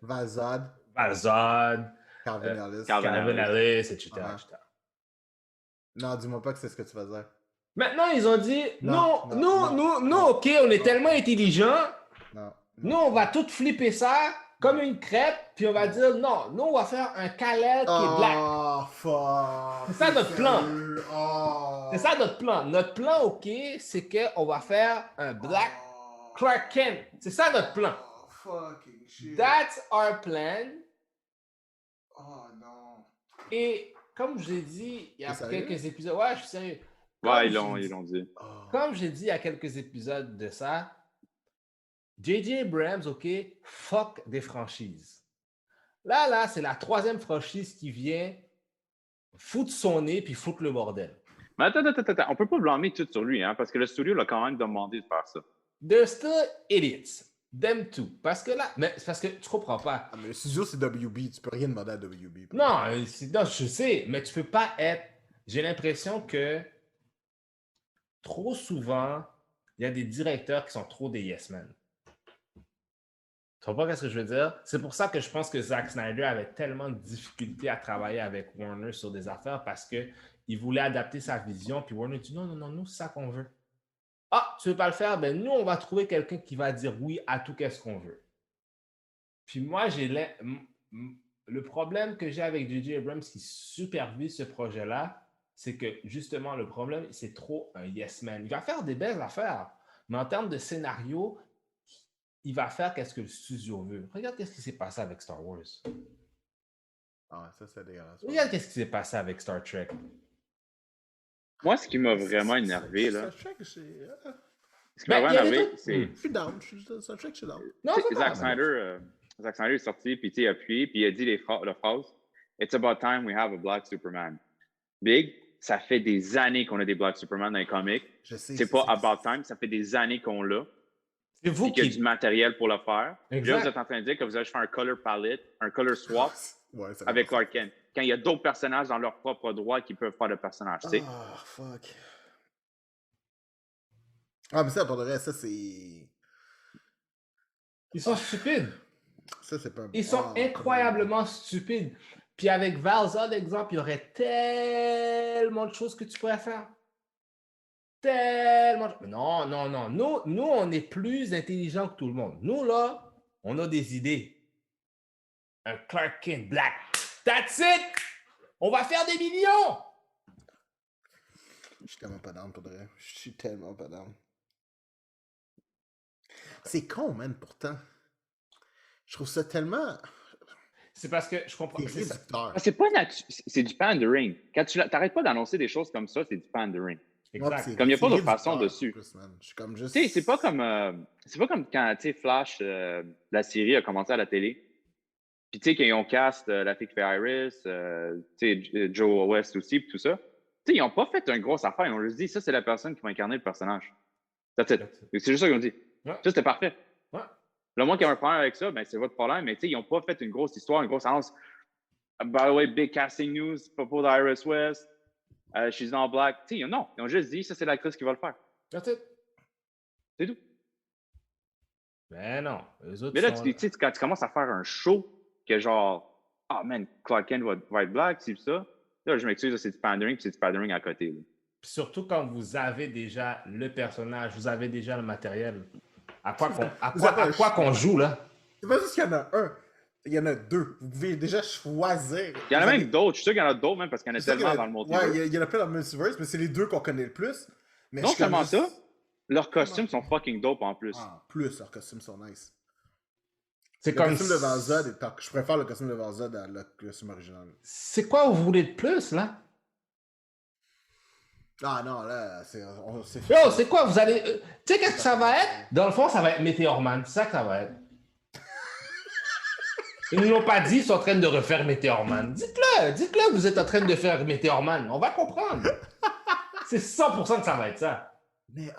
Valzad, Valzad, Calvin Ellis, etc. Non, dis-moi pas que c'est ce que tu faisais. Maintenant, ils ont dit, Non, OK, on est tellement intelligents, Non. nous, on va tout flipper ça comme une crêpe, puis on va dire, non, nous, on va faire un Kal-El qui est black. Oh, fuck. C'est ça notre plan. Oh. C'est ça notre plan. Notre plan, OK, c'est qu'on va faire un black Clark Kent. C'est ça notre plan. Oh, fucking shit. That's our plan. Oh, non. Et comme je l'ai dit, il y a quelques épisodes... Ouais, je suis sérieux. Ouais, ils l'ont dit. Comme j'ai dit il y a quelques épisodes de ça, J.J. Abrams, OK, fuck des franchises. Là, c'est la troisième franchise qui vient foutre son nez puis foutre le bordel. Mais attends, on peut pas blâmer tout sur lui, hein, parce que le studio l'a quand même demandé de faire ça. They're still idiots. Them too. Parce que là, mais c'est parce que tu comprends pas. Ah, mais le studio, c'est WB. Tu peux rien demander à WB. Non, je sais, mais tu peux pas être... J'ai l'impression que trop souvent, il y a des directeurs qui sont trop des yes men. Tu comprends pas ce que je veux dire? C'est pour ça que je pense que Zack Snyder avait tellement de difficultés à travailler avec Warner sur des affaires parce qu'il voulait adapter sa vision, puis Warner dit non, nous, c'est ça qu'on veut. Ah, tu veux pas le faire? Ben nous, on va trouver quelqu'un qui va dire oui à tout qu'est-ce qu'on veut. Puis moi, le problème que j'ai avec J.J. Abrams qui supervise ce projet-là, c'est que justement, le problème, c'est trop un yes man. Il va faire des belles affaires, mais en termes de scénario, il va faire qu'est-ce que le studio veut. Regarde qu'est-ce qui s'est passé avec Star Wars. Ah, ça, c'est dégueulasse. Regarde qu'est-ce qui s'est passé avec Star Trek. Moi, ce qui m'a vraiment énervé, là... Star Trek, c'est... Ce qui m'a vraiment énervé, c'est... Je suis down. Star Trek, je suis down. Non, Zack Snyder est sorti, puis il a appuyé, puis il a dit la phrase « It's about time we have a Black Superman ». Big, ça fait des années qu'on a des Black Superman dans les comics. Je sais. C'est pas about time, ça fait des années qu'on l'a. C'est vous qui... qu'il y a du matériel pour le faire. Exact. Là, vous êtes en train de dire que vous allez faire un color palette, un color swap avec Clark Kent. Quand il y a d'autres personnages dans leur propre droit qui peuvent faire le personnage, tu sais. Ah, fuck. Ah, mais ça, pour le reste, ça, c'est... Ils sont stupides. Ça, c'est pas... Ils sont incroyablement stupides. Puis avec Valzad, exemple, il y aurait tellement de choses que tu pourrais faire. Tellement. Non. Nous, on est plus intelligents que tout le monde. Nous, là, on a des idées. Un Clark Kent Black. That's it! On va faire des millions! Je suis tellement pas down pour de vrai. Je suis tellement pas down. C'est con, man, pourtant. Je trouve ça tellement C'est parce que je comprends. C'est ça. réducteur. C'est pas c'est du pandering. Quand tu t'arrêtes pas d'annoncer des choses comme ça, c'est du pandering. Exact. Comme il n'y a pas d'autre réducteur, façon en dessus. plus, man. Je suis comme juste... Tu sais, c'est pas comme quand, tu sais, Flash, la série a commencé à la télé. Puis, tu sais, quand ils ont cast la fille qui fait Iris, tu sais, Joe West aussi, puis tout ça. Tu sais, ils n'ont pas fait une grosse affaire. Ils ont juste dit, ça, c'est la personne qui va incarner le personnage. That's it. C'est juste ça qu'ils ont dit. Ouais. Ça, c'était parfait. Ouais. Là, moi qui ai un problème avec ça, ben, c'est votre problème. Mais, tu sais, ils n'ont pas fait une grosse histoire, une grosse annonce. By the way, big casting news, propos d'Iris West. She's not black. Tu sais, non. Ils ont juste dit, ça, c'est l'actrice qui va le faire. That's it. C'est tout. Ben non. Eux autres Mais là, sont tu sais, quand tu commences à faire un show, que genre, ah man, Clark Kent va être black, c'est ça. Là, je m'excuse, c'est du pandering, puis c'est du pandering à côté. Là. Puis surtout quand vous avez déjà le personnage, vous avez déjà le matériel. À quoi qu'on joue, là? C'est pas juste qu'il y en a un. Il y en a deux. Vous pouvez déjà choisir. Il y en a même d'autres. Je suis sûr qu'il y en a d'autres, même, parce qu'il y en a tellement dans le multiverse. Ouais, il y en a plein dans le multiverse, mais c'est les deux qu'on connaît le plus. Mais non seulement ça, leurs costumes sont fucking dope en plus. En plus, leurs costumes sont nice. C'est Le comme costume de Valzad, je préfère le costume de Valzad à le costume original. C'est quoi vous voulez de plus, là? Ah non, là, c'est... Yo, c'est quoi? Vous allez... Tu sais qu'est-ce que ça va être? Dans le fond, ça va être Meteor Man. C'est ça que ça va être. Ils ne l'ont pas dit, ils sont en train de refaire Meteor Man. Dites-le que vous êtes en train de faire Meteor Man. On va comprendre. C'est 100% que ça va être ça. Mais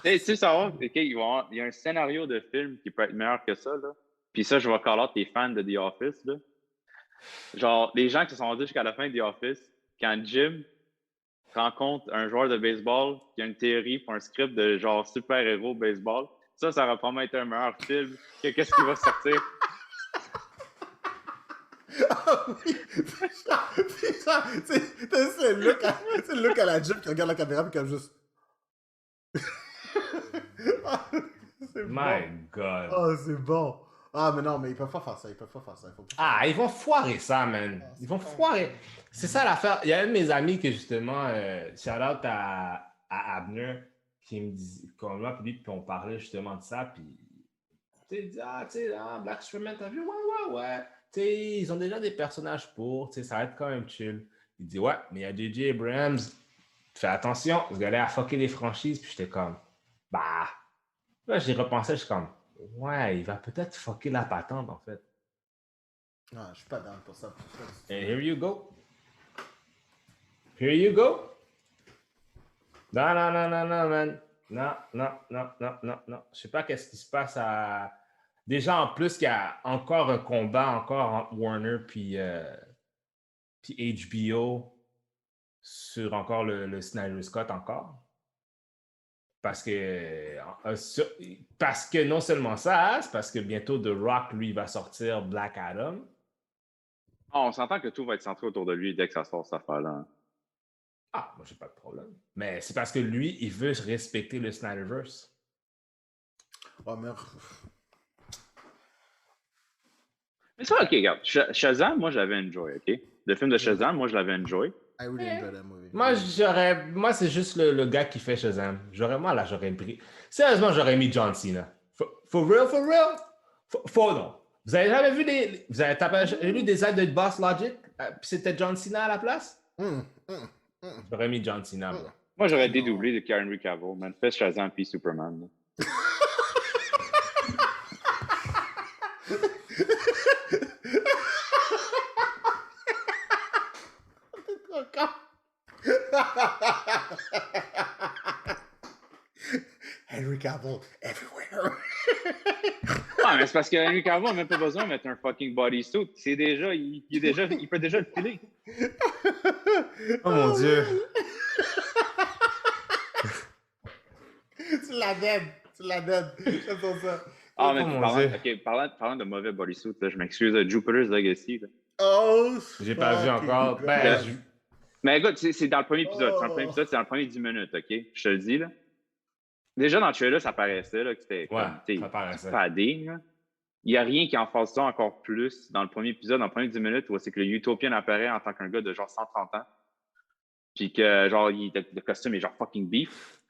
Tu sais, ça va, okay, il y a un scénario de film qui peut être meilleur que ça, là. Puis ça, je vais call out tes fans de The Office, là. Genre, les gens qui se sont rendus jusqu'à la fin de The Office, quand Jim rencontre un joueur de baseball qui a une théorie pour un script de genre super-héros baseball, ça va probablement être un meilleur film que qu'est-ce qui va sortir. Ah oui! C'est le look à la Jim qui regarde la caméra puis comme juste... My God. Oh, c'est bon. Ah, mais non, mais ils peuvent pas faire ça. Ils vont foirer ça, man. Ils vont foirer. C'est ça l'affaire. Il y a un de mes amis que justement, shout-out à Abner, qui me dit, qu'on m'a puis on parlait justement de ça, puis tu sais, Black Superman, t'as vu? Ouais. Tu sais, ils ont déjà des personnages pour, tu sais, ça va être quand même chill. Il dit, ouais, mais il y a J.J. Abrams, fais attention, ce gars-là a fucké les franchises, puis j'étais comme, bah, là, j'ai repensé, je suis comme, ouais, il va peut-être fucker la patente, en fait. Ah, je suis pas down pour ça. And here you go. Here you go. Non, man. Non. Je sais pas qu'est-ce qui se passe à... Déjà, en plus, il y a encore un combat encore entre Warner puis HBO sur encore le Snyder Scott encore. Parce que non seulement ça, c'est parce que bientôt The Rock, lui, va sortir Black Adam. On s'entend que tout va être centré autour de lui dès que ça sort, cette affaire-là. Ah, moi, j'ai pas de problème. Mais c'est parce que lui, il veut respecter le Snyderverse. Ouais, mais... Mais ça, OK, regarde. Shazam, moi, je l'avais enjoy, OK? Le film de Shazam, moi, je l'avais enjoy. I really enjoyed that movie. Moi, c'est juste le gars qui fait Shazam. J'aurais pris... Sérieusement, j'aurais mis John Cena. For real? Non. Vous avez jamais vu vous avez lu des aides de Boss Logic? Puis c'était John Cena à la place? J'aurais mis John Cena, moi. Moi, j'aurais dédoublé de Henry Cavill, man. Fais Shazam puis Superman. Henry Cavill everywhere. Ah, mais c'est parce que Henry Cavill n'a même pas besoin de mettre un fucking bodysuit. Il peut déjà le filer. Oh mon Dieu. Tu la donnes. J'attends ça. Ah, mais parlant de mauvais bodysuit, là, je m'excuse, Jupiter's Legacy. Là. Oh! J'ai pas vu encore. Mais écoute, c'est dans le premier épisode. C'est dans le premier 10 minutes, OK? Je te le dis, là. Déjà, dans le trailer, ça paraissait là, que c'était padé. Il n'y a rien qui en fasse ça encore plus dans le premier épisode, dans le premier 10 minutes, où c'est que le Utopian apparaît en tant qu'un gars de genre 130 ans. Puis que, genre, le costume est genre fucking beef.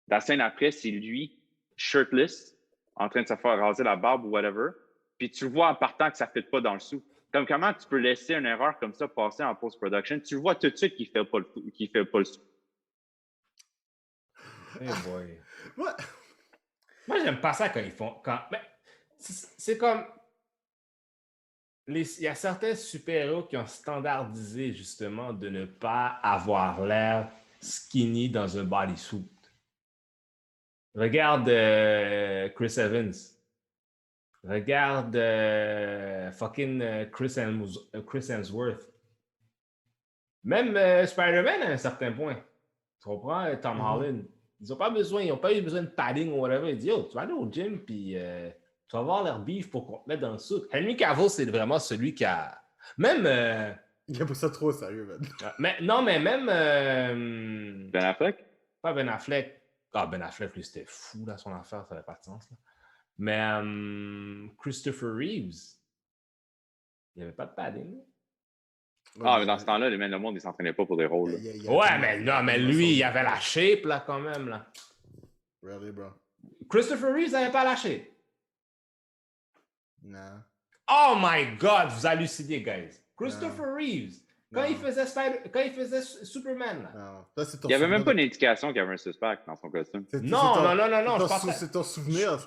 La scène après, c'est lui, shirtless, en train de se faire raser la barbe ou whatever. Puis tu le vois en partant que ça ne fit pas dans le sou. Comme comment tu peux laisser une erreur comme ça passer en post-production? Tu le vois tout de suite qu'il ne fait pas le sou. Hey boy. Ouais. Moi, j'aime pas ça quand ils font. Mais c'est comme. Il y a certains super-héros qui ont standardisé justement de ne pas avoir l'air skinny dans un bodysuit. Regarde Chris Evans. Regarde fucking Chris Hemsworth. Même Spider-Man à un certain point. Tu comprends? Tom Holland. Ils n'ont pas eu besoin de padding ou whatever. Ils disent, yo, tu vas aller au gym, puis tu vas avoir leur beef pour qu'on te mette dans le suit. Henry Cavill, c'est vraiment celui qui a... Même... Il a pris ça trop au sérieux, man. mais même... Ben Affleck? Pas Ben Affleck. Ah, Ben Affleck, lui, c'était fou, là, son affaire. Ça n'avait pas de sens, là. Mais Christopher Reeves, il n'y avait pas de padding. Ah, mais dans ce temps-là, le monde, il ne s'entraînait pas pour des rôles. Ouais, mais non, mais lui, il avait la shape, là, quand même, là. Really, bro? Christopher Reeves n'avait pas la shape. Non. Oh my God, vous hallucinez, guys. Christopher Reeves, quand il faisait Superman, là. Non. Ça, c'est ton Il n'y avait souvenir même pas une indication qu'il y avait un suspect dans son costume. Non. C'est ton souvenir. Je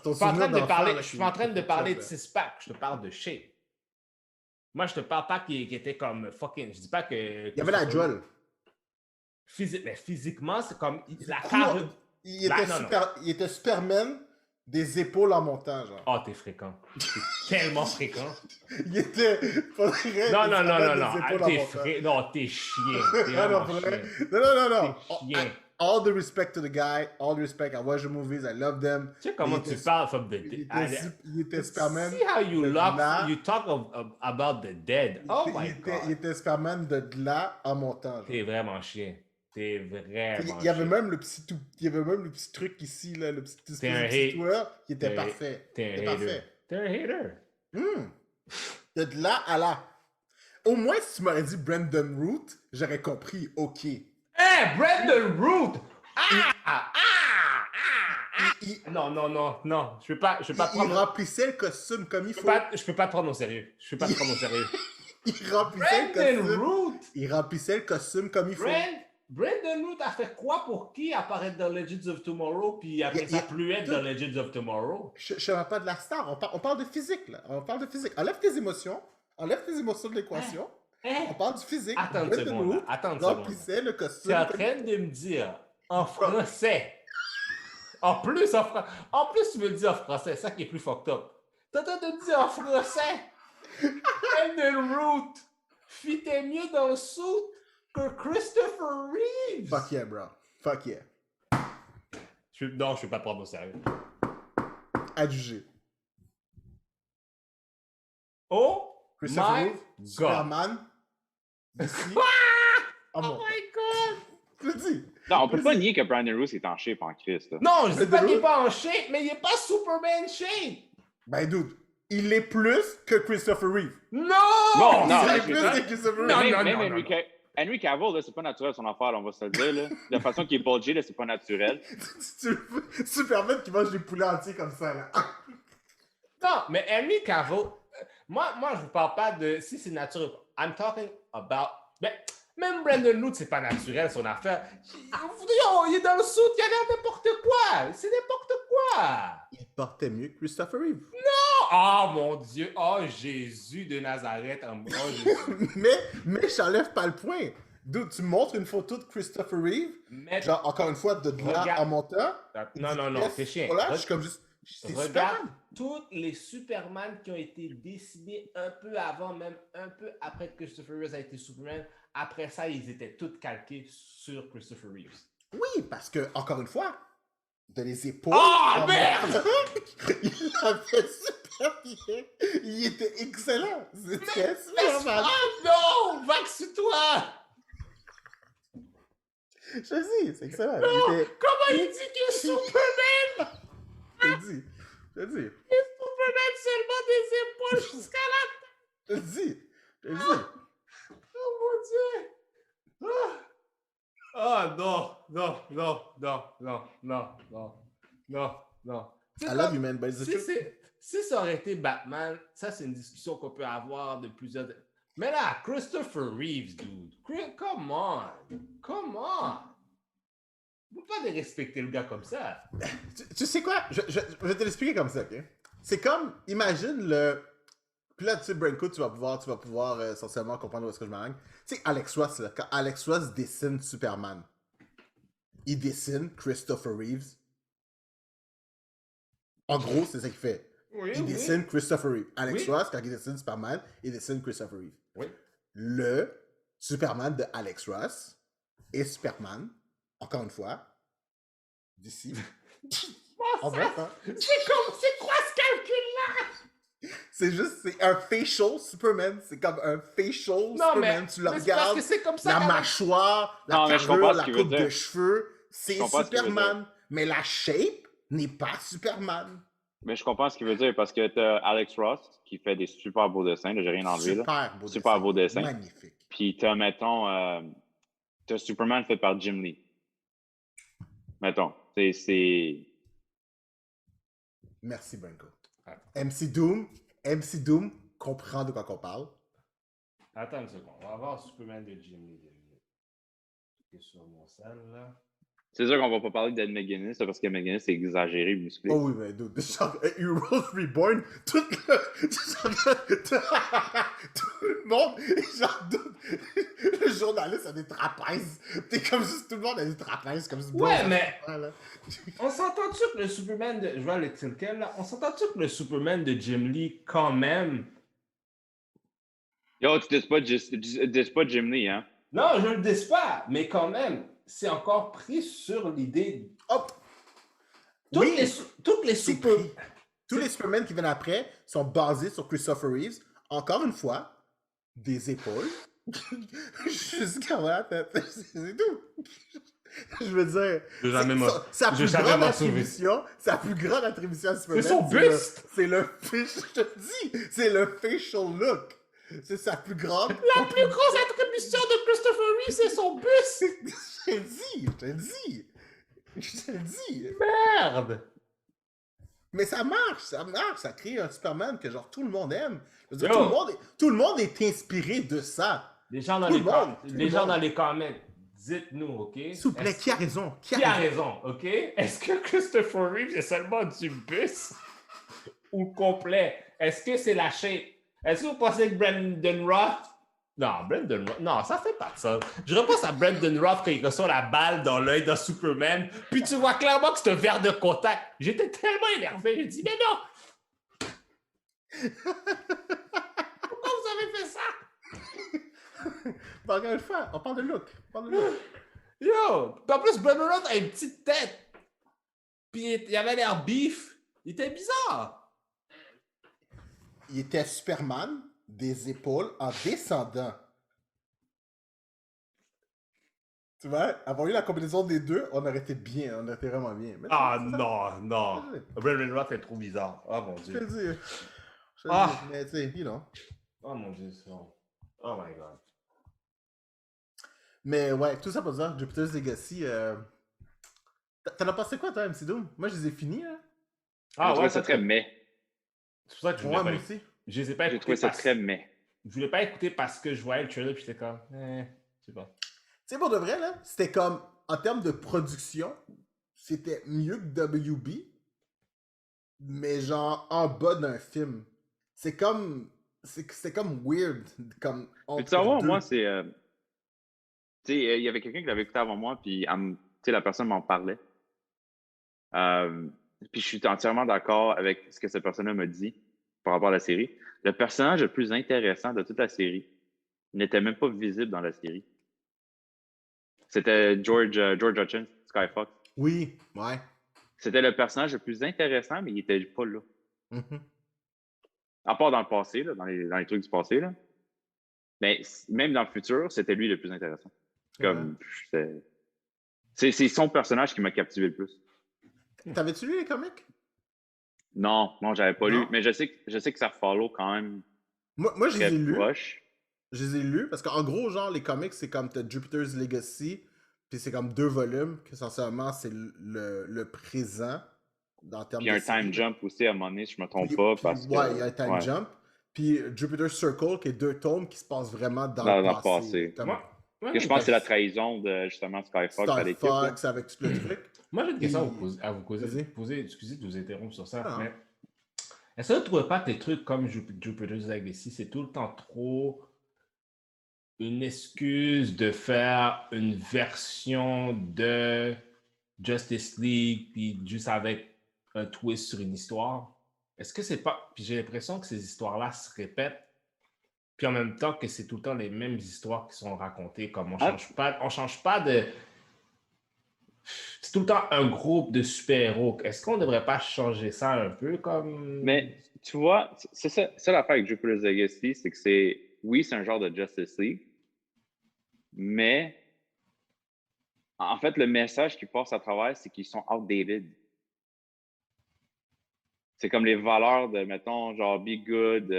suis pas en train de parler de six-pack. Je te parle de shape. Moi, je te parle pas qu'il était comme fucking. Je dis pas que. Il y avait la Joel. Mais physiquement, c'est comme. Il était Superman des épaules en montant, genre. Oh, t'es fréquent. T'es tellement fréquent. Il était. Non, t'es chien. T'es vraiment chien. Non. T'es chien. All the respect to the guy. All the respect. I watch the movies. I love them. Tu sais comment tu parles from the dead. Il était Superman. See how you talk about the dead. Oh my God. Il était Superman de là en montant. T'es vraiment chien. T'es vraiment Il y avait même le petit truc ici, là, le petit tour qui était parfait. T'es un hater. De là à là. Au moins, si tu m'aurais dit Brandon Root, j'aurais compris, ok. Hey, Brandon Root! Non. Je peux pas prendre. Il remplissait le costume comme il faut. Je peux pas te prendre au sérieux. Il remplissait Brandon Root! Il remplissait le costume comme il faut. Brandon Root a fait quoi pour qui apparaître dans Legends of Tomorrow puis après ça plus être dans Legends of Tomorrow? Je ne parle pas de la star, on parle de physique là. On parle de physique. Enlève tes émotions de l'équation. On parle du physique. Attends une seconde. Remplissait le costume. Tu es en train de me dire en français. En plus, tu me le dis en français. C'est ça qui est plus fucked up. Tu es en train de me dire en français. Brandon Root fitait mieux dans le suit que Christopher Reeves. Fuck yeah, bro. Fuck yeah. Non, je ne vais pas te prendre au sérieux. Adjugé. Oh my God. Superman. Ici. Oh my God. Je te dis. Non, on peut pas nier que Brandon Root est en shape en Christ. Non, je dis pas qu'il est pas en shape, mais il est pas Superman shape. Ben, dude, il est plus que Christopher Reeve. Non! Il est plus que Christopher Reeve. Même Henry Cavill, là, c'est pas naturel son affaire, là, on va se le dire. Là. De la façon qu'il est bulgé, là, c'est pas naturel. Superman qui mange des poulets entiers comme ça, là. Non, mais Henry Cavill, moi, je vous parle pas de si c'est naturel. I'm talking about. Même Brandon Root, c'est pas naturel son affaire. Il est dans le suit, il a l'air n'importe quoi. C'est n'importe quoi. Il portait mieux que Christopher Reeve. Non! Oh mon Dieu! Oh Jésus de Nazareth! Oh, Jésus. mais j'enlève pas le point. Dude, tu montres une photo de Christopher Reeve, genre encore une fois de là en montant. Non, c'est chiant. Voilà, je suis comme juste. Regarde tous les Superman qui ont été dessinés un peu avant, même un peu après que Christopher Reeves a été Superman. Après ça, ils étaient tous calqués sur Christopher Reeves. Oui, parce que, encore une fois, de les épaules. Oh merde! Il avait super bien. Il était excellent. C'était Superman. Oh non! Vaxe-toi! Je te dis, c'est excellent. Non! Comment il dit qu'il est Superman? Je te dis. Il est Superman seulement des épaules jusqu'à la tête. Je te dis. Oh mon Dieu! C'est I love comme- you, man, but it's the Si, truth. si ça aurait été Batman, ça c'est une discussion qu'on peut avoir de plusieurs. Mais là, Christopher Reeves, dude. Come on. Come on. On peut pas respecter le gars comme ça. Tu sais quoi? Je vais te l'expliquer comme ça, ok? C'est comme, imagine le. Puis là, tu sais, Branko, tu vas pouvoir essentiellement comprendre où est-ce que je m'arrête. Tu sais, Alex Ross, là, quand Alex Ross dessine Superman, il dessine Christopher Reeves. En gros, c'est ça qu'il fait. Oui, Il dessine Christopher Reeves. Alex Oui. Ross, quand il dessine Superman, il dessine Christopher Reeves. Oui. Le Superman de Alex Ross et Superman, encore une fois, d'ici. En vrai, hein? C'est quoi ce calcul-là? C'est juste, c'est un facial Superman. C'est comme un facial Superman. Tu le mais c'est parce regardes, que c'est comme ça. la qu'avec- mâchoire, la Non, mais je carrure, comprends ce la qu'il veut coupe de dire. cheveux, c'est Je comprends ce qu'il veut Superman. Mais la shape n'est pas Superman. Mais je comprends ce qu'il veut dire parce que t'as Alex Ross qui fait des super beaux dessins, là, j'ai rien enlevé. Là. Super beau Super beau dessin. Magnifique. Puis t'as, mettons, t'as Superman fait par Jim Lee. Mettons, c'est... Merci, Branko. Attends. MC Doom comprend de quoi qu'on parle. Attends une seconde. On va voir Superman de Jim Lee. Qui est sur mon salle, là. C'est sûr qu'on va pas parler d'Ed McGuinness, là, parce que McGuinness c'est exagéré, musclé. Oh oui, mais dude, genre, Heroes Reborn, tout le monde, genre, dude, le journaliste a des trapèzes. T'es comme si tout le monde a des trapèzes, comme si Ouais, mais on s'entend-tu que le Superman de... Je vais aller sur lequel, là? On s'entend-tu que le Superman de Jim Lee, quand même... Yo, tu dis pas Jim Lee, hein? Non, je le dis pas, mais quand même, c'est encore pris sur l'idée... Hop! Toutes Oui, les c'est super... pris. Tous les Superman qui viennent après sont basés sur Christopher Reeves. Encore une fois, des épaules. Jusqu'à la tête. C'est tout. Je veux dire, J'ai jamais c'est- m'en- sa j'ai plus jamais grande m'en sauvé. attribution, sa plus grande attribution à Superman, C'est son buste! C'est le je te dis, c'est le facial look. C'est sa plus grande. La plus grosse attribution de Christopher Reeve, c'est son bus! Je te le dis. Merde! Mais ça marche, ça crée un Superman que genre tout le monde aime. Je veux dire, Yo. tout le monde est inspiré de ça. Les gens dans Tout les le monde, tout les le gens monde. dans les comments, dites-nous, OK? S'il vous plaît, qui a raison? Qui a raison, OK? Est-ce que Christopher Reeve, c'est seulement du bus ou complet? Est-ce que c'est la shape? Est-ce que vous pensez que Brandon Roth... Non, Brandon Roth... Non, ça fait pas de ça. Je repense à Brandon Roth quand il reçoit la balle dans l'œil de Superman, puis tu vois clairement que c'est un verre de contact. J'étais tellement énervé. J'ai dit, mais non! Pourquoi vous avez fait ça? Encore une fois, on parle de look. Yo! Puis en plus, Brandon Roth a une petite tête. Puis il avait l'air beef. Il était bizarre. Il était Superman des épaules en descendant. Tu vois, avoir eu la combinaison des deux, on aurait été bien, on aurait été vraiment bien. Mais Ah c'est ça. non. Brandon Roth est trop bizarre. Oh mon Je te dieu. le dis. Je te le Ah. dis. Mais tu sais, you know. Oh mon dieu. Oh my god. Mais ouais, tout ça pour dire, Jupiter's Legacy, t'en as pensé quoi toi, MC Doom? Moi je les ai finis, hein. J'ai trouvé ça très mais. C'est pour ça que je Ouais, voulais moi pas. aussi. Je les ai pas J'ai écoutés trouvé ça parce- très mais. Je voulais pas écouter parce que je voyais le trailer puis j'étais comme, je sais pas. Tu sais, pour de vrai, là, c'était comme, en termes de production, c'était mieux que WB, mais genre en bas d'un film. C'est comme weird, comme Puis entre tu savoir, deux. moi, c'est... tu sais, il y avait quelqu'un qui l'avait écouté avant moi, puis tu sais, la personne m'en parlait. Puis je suis entièrement d'accord avec ce que cette personne-là m'a dit par rapport à la série. Le personnage le plus intéressant de toute la série n'était même pas visible dans la série. C'était George Hutchins, Sky Fox. Oui, ouais. C'était le personnage le plus intéressant, mais il était pas là. Mhm. À part dans le passé, là, dans les trucs du passé. Là. Mais même dans le futur, c'était lui le plus intéressant. Comme, c'est son personnage qui m'a captivé le plus. T'avais-tu lu les comics? Non, j'avais pas Non? lu. Mais je sais que ça follow quand même Moi je les très ai lus. proche. Je les ai lus parce qu'en gros, genre, les comics, c'est comme t'as Jupiter's Legacy, Puis c'est comme 2 volumes, que essentiellement c'est le présent, en termes Puis il y a de un time série. jump aussi à un moment donné, si je me trompe Puis, pas, puis parce ouais, il y que. a un time Ouais, jump. Puis Jupiter Circle, qui est 2 tomes qui se passent vraiment dans le dans le passé. passé. Comme Moi, moi, Que j'ai je une pense que c'est la question. trahison de justement Sky Fox à Star l'équipe, là. Fox avec tout le truc. Moi, j'ai une question Puis, à vous vas-y. poser. Excusez de vous interrompre sur ça, Ah, mais est-ce que vous ne trouvez pas que les trucs comme Jupiter's Legacy, c'est tout le temps trop une excuse de faire une version de Justice League, puis juste avec un twist sur une histoire? Est-ce que c'est pas. Puis j'ai l'impression que ces histoires-là se répètent, puis en même temps que c'est tout le temps les mêmes histoires qui sont racontées, comme Ah, on change pas de. C'est tout le temps un groupe de super-héros. Est-ce qu'on ne devrait pas changer ça un peu comme. mais tu vois, c'est ça l'affaire avec Jupiter's Legacy, c'est que oui, c'est un genre de Justice League, mais en fait, le message qui passe à travers, c'est qu'ils sont outdated. C'est comme les valeurs de, mettons, genre, be good,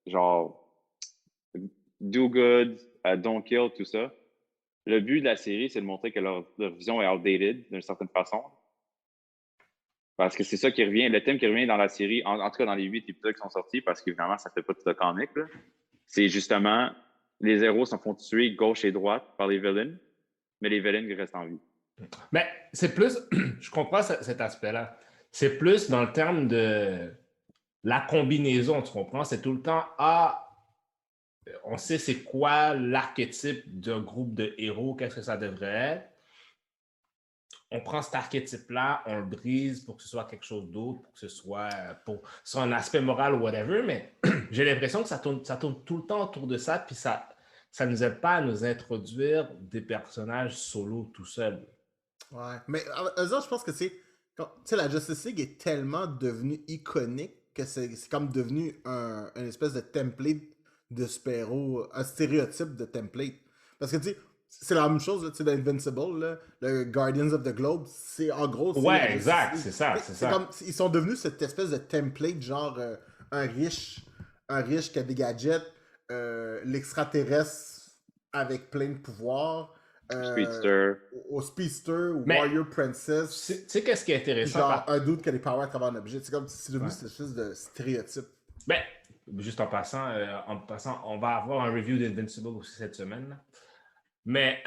genre, do good, don't kill, tout ça. Le but de la série, c'est de montrer que leur vision est outdated d'une certaine façon. Parce que c'est ça qui revient, le thème qui revient dans la série, en tout cas dans les 8 épisodes qui sont sortis, parce qu'évidemment, ça fait pas tout le comic, là. C'est justement, les héros se font tuer gauche et droite par les villains, mais les villains restent en vie. Mais c'est plus. Je comprends cet aspect-là. C'est plus dans le terme de la combinaison, tu comprends? C'est tout le temps. Ah, on sait c'est quoi l'archétype d'un groupe de héros, qu'est-ce que ça devrait être. On prend cet archétype-là, on le brise pour que ce soit quelque chose d'autre, pour que ce soit sur un aspect moral ou whatever, mais j'ai l'impression que ça tourne tout le temps autour de ça, puis ça ne nous aide pas à nous introduire des personnages solo tout seuls. ouais. Mais eux autres, je pense que c'est. Tu sais, la Justice League est tellement devenue iconique que c'est comme devenu une espèce de template de super-héros, un stéréotype de template. Parce que tu sais, c'est la même chose, là, tu sais, dans Invincible, là, le Guardians of the Globe, c'est en gros, c'est la Ouais, Justice exact, League. c'est ça, Mais c'est c'est ça. comme, ils sont devenus cette espèce de template, genre un riche, un riche qui a des gadgets, l'extraterrestre avec plein de pouvoirs, euh, Speedster. au Speedster, au Mais Warrior Princess, tu sais qu'est-ce qui est intéressant genre un dude qui a des powers à travers un objet. C'est comme si c'est devenu Ouais. cette espèce de stéréotype. Ben, juste en passant, on va avoir un review d'Invincible aussi cette semaine. Là. Mais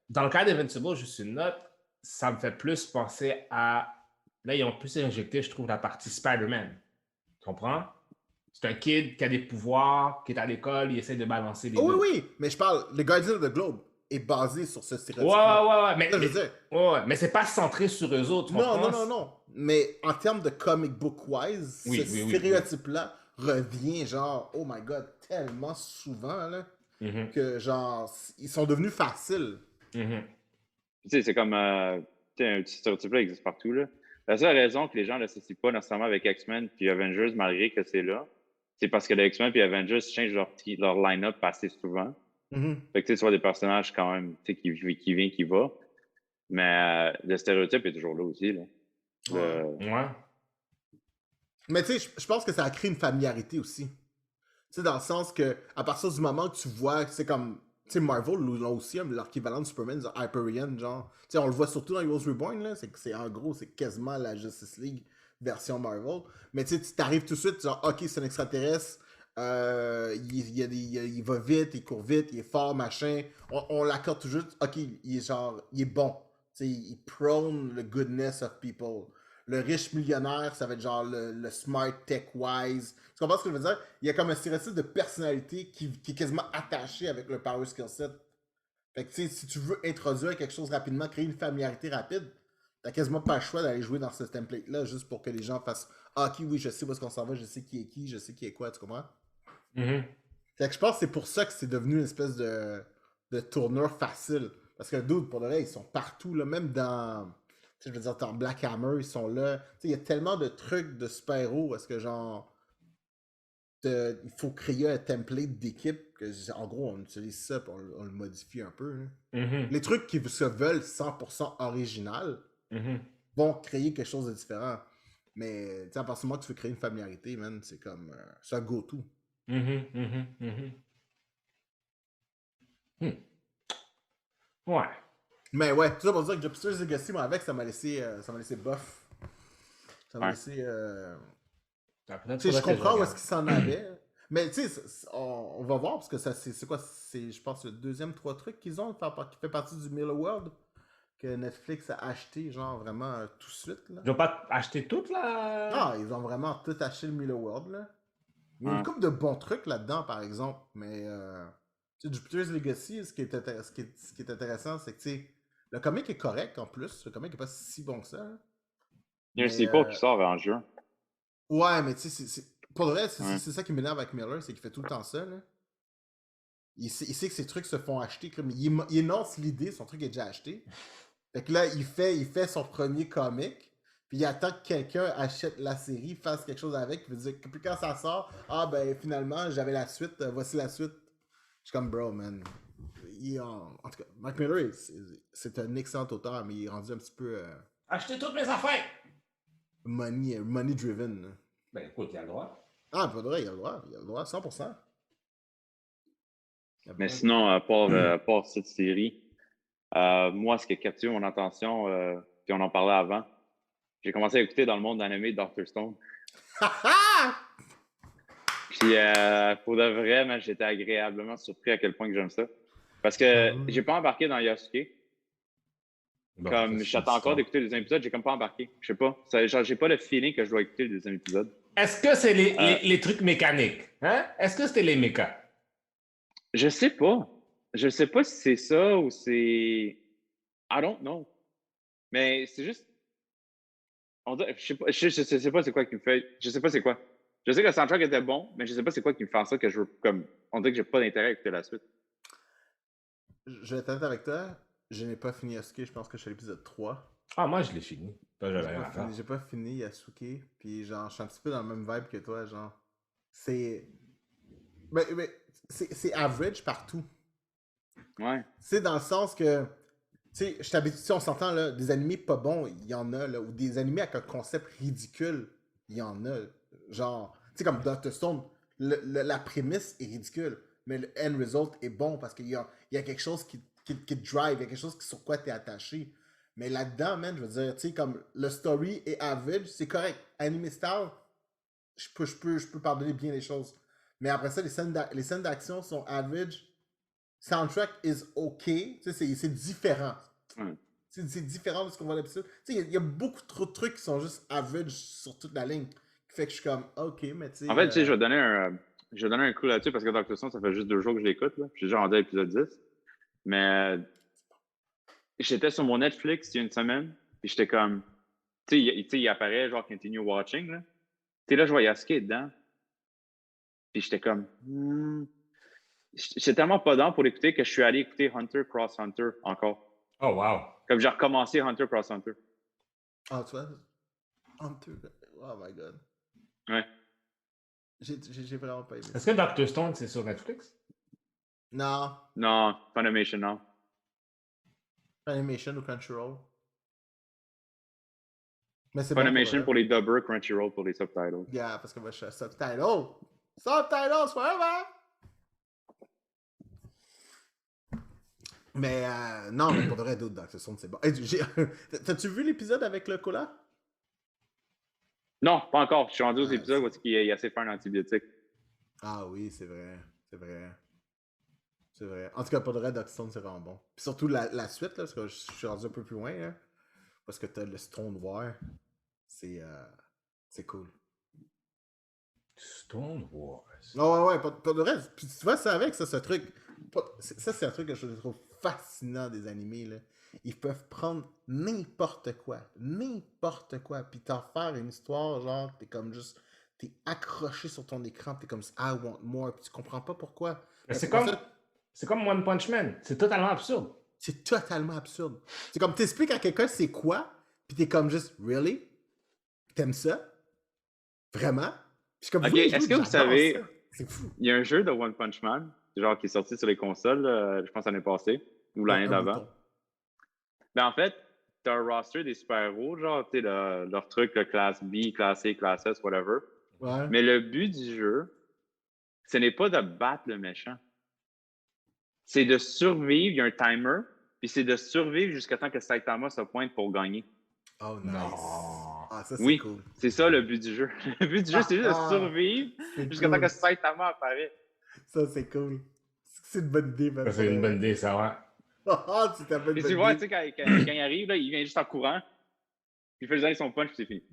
dans le cas d'Invincible, juste une note, ça me fait plus penser à. Là, ils ont plus injecté, je trouve, la partie Spider-Man. Tu comprends? C'est un kid qui a des pouvoirs, qui est à l'école, il essaie de balancer les Oh oui, deux. oui, mais je parle, le Guardian of the Globe est basé sur ce Ouais, stéréotype-là. ouais, ouais, C'est ça que je veux dire. mais c'est pas centré sur eux autres, tu Non, comprends? non, non, non. Mais en termes de comic book wise, ce Oui, oui, oui, oui. stéréotype-là revient genre, oh my god, tellement souvent là, Mhm, que genre, ils sont devenus faciles. mhm. Tu sais, c'est comme, tu sais, un petit stéréotype-là existe partout, là. La seule raison que les gens ne l'associent pas nécessairement avec X-Men puis Avengers, malgré que c'est là, c'est parce que les X-Men puis Avengers changent leur line-up assez souvent. Mhm. Fait que tu sais, tu vois des personnages quand même, tu sais, qui vient, qui va. Mais le stéréotype est toujours là aussi, là. Ouais. Ouais. Mais tu sais, je pense que ça a créé une familiarité aussi. Tu sais, dans le sens que, à partir du moment que tu vois, c'est comme, tu sais, Marvel l'ont aussi, hein, leur équivalent de Superman, genre Hyperion, genre, tu sais, on le voit surtout dans Heroes Reborn, là, c'est en gros, c'est quasiment la Justice League version Marvel. Mais tu sais, tu t'arrives tout de suite, genre, ok, c'est un extraterrestre, il va vite, il court vite, il est fort, machin. On l'accorde tout juste, ok, il est genre, il est bon. Tu sais, il prône le goodness of people. Le riche millionnaire, ça va être genre le smart tech-wise. Tu comprends ce que je veux dire? Il y a comme un stéréotype de personnalité qui est quasiment attaché avec le power skill set. Fait que tu sais, si tu veux introduire quelque chose rapidement, créer une familiarité rapide, t'as quasiment pas le choix d'aller jouer dans ce template-là juste pour que les gens fassent ah, ok, oui, je sais où est-ce qu'on s'en va, je sais qui, je sais qui est quoi, tu comprends? Mhm. Fait que je pense que c'est pour ça que c'est devenu une espèce de tournure facile. Parce que dude, pour le reste, ils sont partout, là, même dans. Tu sais, je veux dire, dans Black Hammer, ils sont là. Tu sais, il y a tellement de trucs de super-héros. Est-ce que genre. Il faut créer un template d'équipe que, en gros, on utilise ça puis on le modifie un peu. Hein. Mhm. Les trucs qui se veulent 100% original Mhm. vont créer quelque chose de différent. Mais, tu sais, à partir du moment que tu veux créer une familiarité, man, c'est comme. C'est un go-to. Mhm. Mhm. Mhm. Hmm. Ouais. Mais ouais, tout ça pour dire que Jupiter's Legacy, moi, avec, ça m'a laissé bof. Ça m'a Ouais. laissé. Peut-être Tu sais, je faudrait que je comprends où est-ce regarde. qu'il s'en allait. Mais tu sais, on va voir, parce que ça, c'est quoi? C'est, je pense, le deuxième, trois trucs qu'ils ont, qui fait partie du Miller World, que Netflix a acheté, genre, vraiment tout de suite, là. Ils n'ont pas acheté toutes, là? Ah, ils ont vraiment tout acheté le Miller World, là. Il y a une Ouais. couple de bons trucs là-dedans, par exemple, mais tu sais, Jupiter's Legacy, ce qui est intéressant, c'est que, tu sais, le comic est correct en plus. Le comic est pas si bon que ça. Hein. Il y a un Mais, sequel qui sort en juin. ouais, mais tu sais, pour le vrai, Ouais. c'est ça qui m'énerve avec Miller, c'est qu'il fait tout le temps ça, là. Il sait que ces trucs se font acheter. Comme, il énonce l'idée, son truc est déjà acheté. Fait que là, il fait son premier comic, puis il attend que quelqu'un achète la série, fasse quelque chose avec, puis dire que puis quand ça sort, ah ben finalement, j'avais la suite, voici la suite. Je suis comme, bro, man. En tout cas, Mark Miller, c'est un excellent auteur, mais il est rendu un petit peu Acheter toutes mes affaires! money driven. Là. Ben écoute, il y a le droit. Ah, pas vrai, il a le droit, 100%. Mais sinon, à part cette série, moi, ce qui a capturé mon attention, puis on en parlait avant, j'ai commencé à écouter dans le monde animé Dr. Stone. Puis, pour de vrai, man, j'étais agréablement surpris à quel point que j'aime ça. Parce que j'ai pas embarqué dans Yasuke. Bon, Comme ça, j'attends encore d'écouter le deuxième épisode, j'ai comme pas embarqué. Je sais pas. Genre, j'ai pas le feeling que je dois écouter le deuxième épisode. Est-ce que c'est les trucs mécaniques? Hein? Est-ce que c'était les mécas? Je sais pas. Je sais pas si c'est ça ou c'est. I don't know. Mais c'est juste. Je sais pas, je sais pas c'est quoi qui me fait. Je sais pas c'est quoi. Je sais que le soundtrack était bon, mais je sais pas c'est quoi qui me fait en ça que je veux comme. On dirait que j'ai pas d'intérêt à écouter la suite. Je vais être honnête avec toi, je n'ai pas fini Yasuke, je pense que je suis à l'épisode 3. Ah, moi, je l'ai fini. J'avais rien à faire. J'ai pas fini Yasuke, puis genre, je suis un petit peu dans le même vibe que toi, genre. C'est. Mais c'est average partout. Ouais. C'est dans le sens que. Tu sais, je t'habitue, on s'entend là, des animés pas bons, il y en a, là, ou des animés avec un concept ridicule, il y en a. Genre, tu sais, comme Dr. Stone, la prémisse est ridicule, mais le end result est bon parce qu'il y a quelque chose qui te drive, il y a quelque chose sur quoi tu es attaché. Mais là-dedans, man, je veux dire, tu sais, comme le story est average, c'est correct. Anime style, je peux pardonner bien les choses. Mais après ça, les scènes d'action sont average. Soundtrack is OK. Tu sais, c'est différent. Ouais. C'est différent de ce qu'on voit d'habitude. Tu sais, il y a beaucoup trop de trucs qui sont juste average sur toute la ligne. Qui fait que je suis comme, OK, mais tu sais. En fait, tu sais, je vais donner un coup là-dessus parce que Dr. Stone, ça fait juste 2 jours que je l'écoute. Là. Je suis déjà rendu à l'épisode 10. Mais j'étais sur mon Netflix il y a une semaine, puis j'étais comme. Tu sais, il apparaît genre Continue Watching. Là. Tu sais, là, je vois Yasuke dedans. Puis j'étais comme. J'étais tellement pas dans pour l'écouter que je suis allé écouter Hunter Cross Hunter encore. Oh, wow. Comme j'ai recommencé Hunter Cross Hunter. Ah, tu vois? Hunter. Oh my god. Ouais. J'ai vraiment pas aimé. Est-ce que Dr. Stone, c'est sur Netflix? Non. Non, Funimation, non. Animation ou Crunchyroll. Mais c'est Funimation bon pour les dubbers, Crunchyroll pour les subtitles. Yeah, parce que moi, je suis subtitle. Subtitles forever! Mais non, mais pour de vrai, d'autres Dr. Stone, c'est bon. Hey, t'as-tu vu l'épisode avec le cola? Non, pas encore. Je suis rendu aux épisodes où il a assez fait un antibiotique. Ah oui, c'est vrai. C'est vrai. C'est vrai. En tout cas, pour de vrai, Dr. Stone, c'est vraiment bon. Puis surtout la suite, là, parce que je suis rendu un peu plus loin, là, parce que t'as le Stone War. C'est cool. Stone Wars. Non, ouais, pour de vrai. Puis tu vois, ça avec ça, ce truc. Ça, c'est un truc que je trouve fascinant des animés, là. Ils peuvent prendre n'importe quoi, puis t'en faire une histoire, genre, t'es comme juste, t'es accroché sur ton écran, t'es comme, I want more, puis tu comprends pas pourquoi. C'est comme One Punch Man. C'est totalement absurde. C'est totalement absurde. C'est comme, t'expliques à quelqu'un c'est quoi, puis t'es comme juste, really? T'aimes ça? Vraiment? Puis comme, Ok, oui, est-ce que vous savez, c'est fou. il y a un jeu de One Punch Man, genre qui est sorti sur les consoles, je pense l'année passée, ou l'année d'avant. Ben, en fait, t'as un roster des super-héros, genre, tu sais, leur truc, le classe B, classe A, classe S, whatever. Ouais. Mais le but du jeu, ce n'est pas de battre le méchant. C'est de survivre, il y a un timer, Puis c'est de survivre jusqu'à temps que Saitama se pointe pour gagner. Oh, nice. Non. Ah, ça, c'est Oui, cool. c'est ça le but du jeu. Le but du jeu, c'est juste de survivre C'est jusqu'à temps cool. que Saitama apparaît. Ça, c'est cool. C'est une bonne idée, man. Ça, c'est une bonne idée, ça, ouais. Ah, c'est une bonne Et tu vois, tu idée. sais, quand il arrive, là, il vient juste en courant, puis il fait juste son punch, puis c'est fini.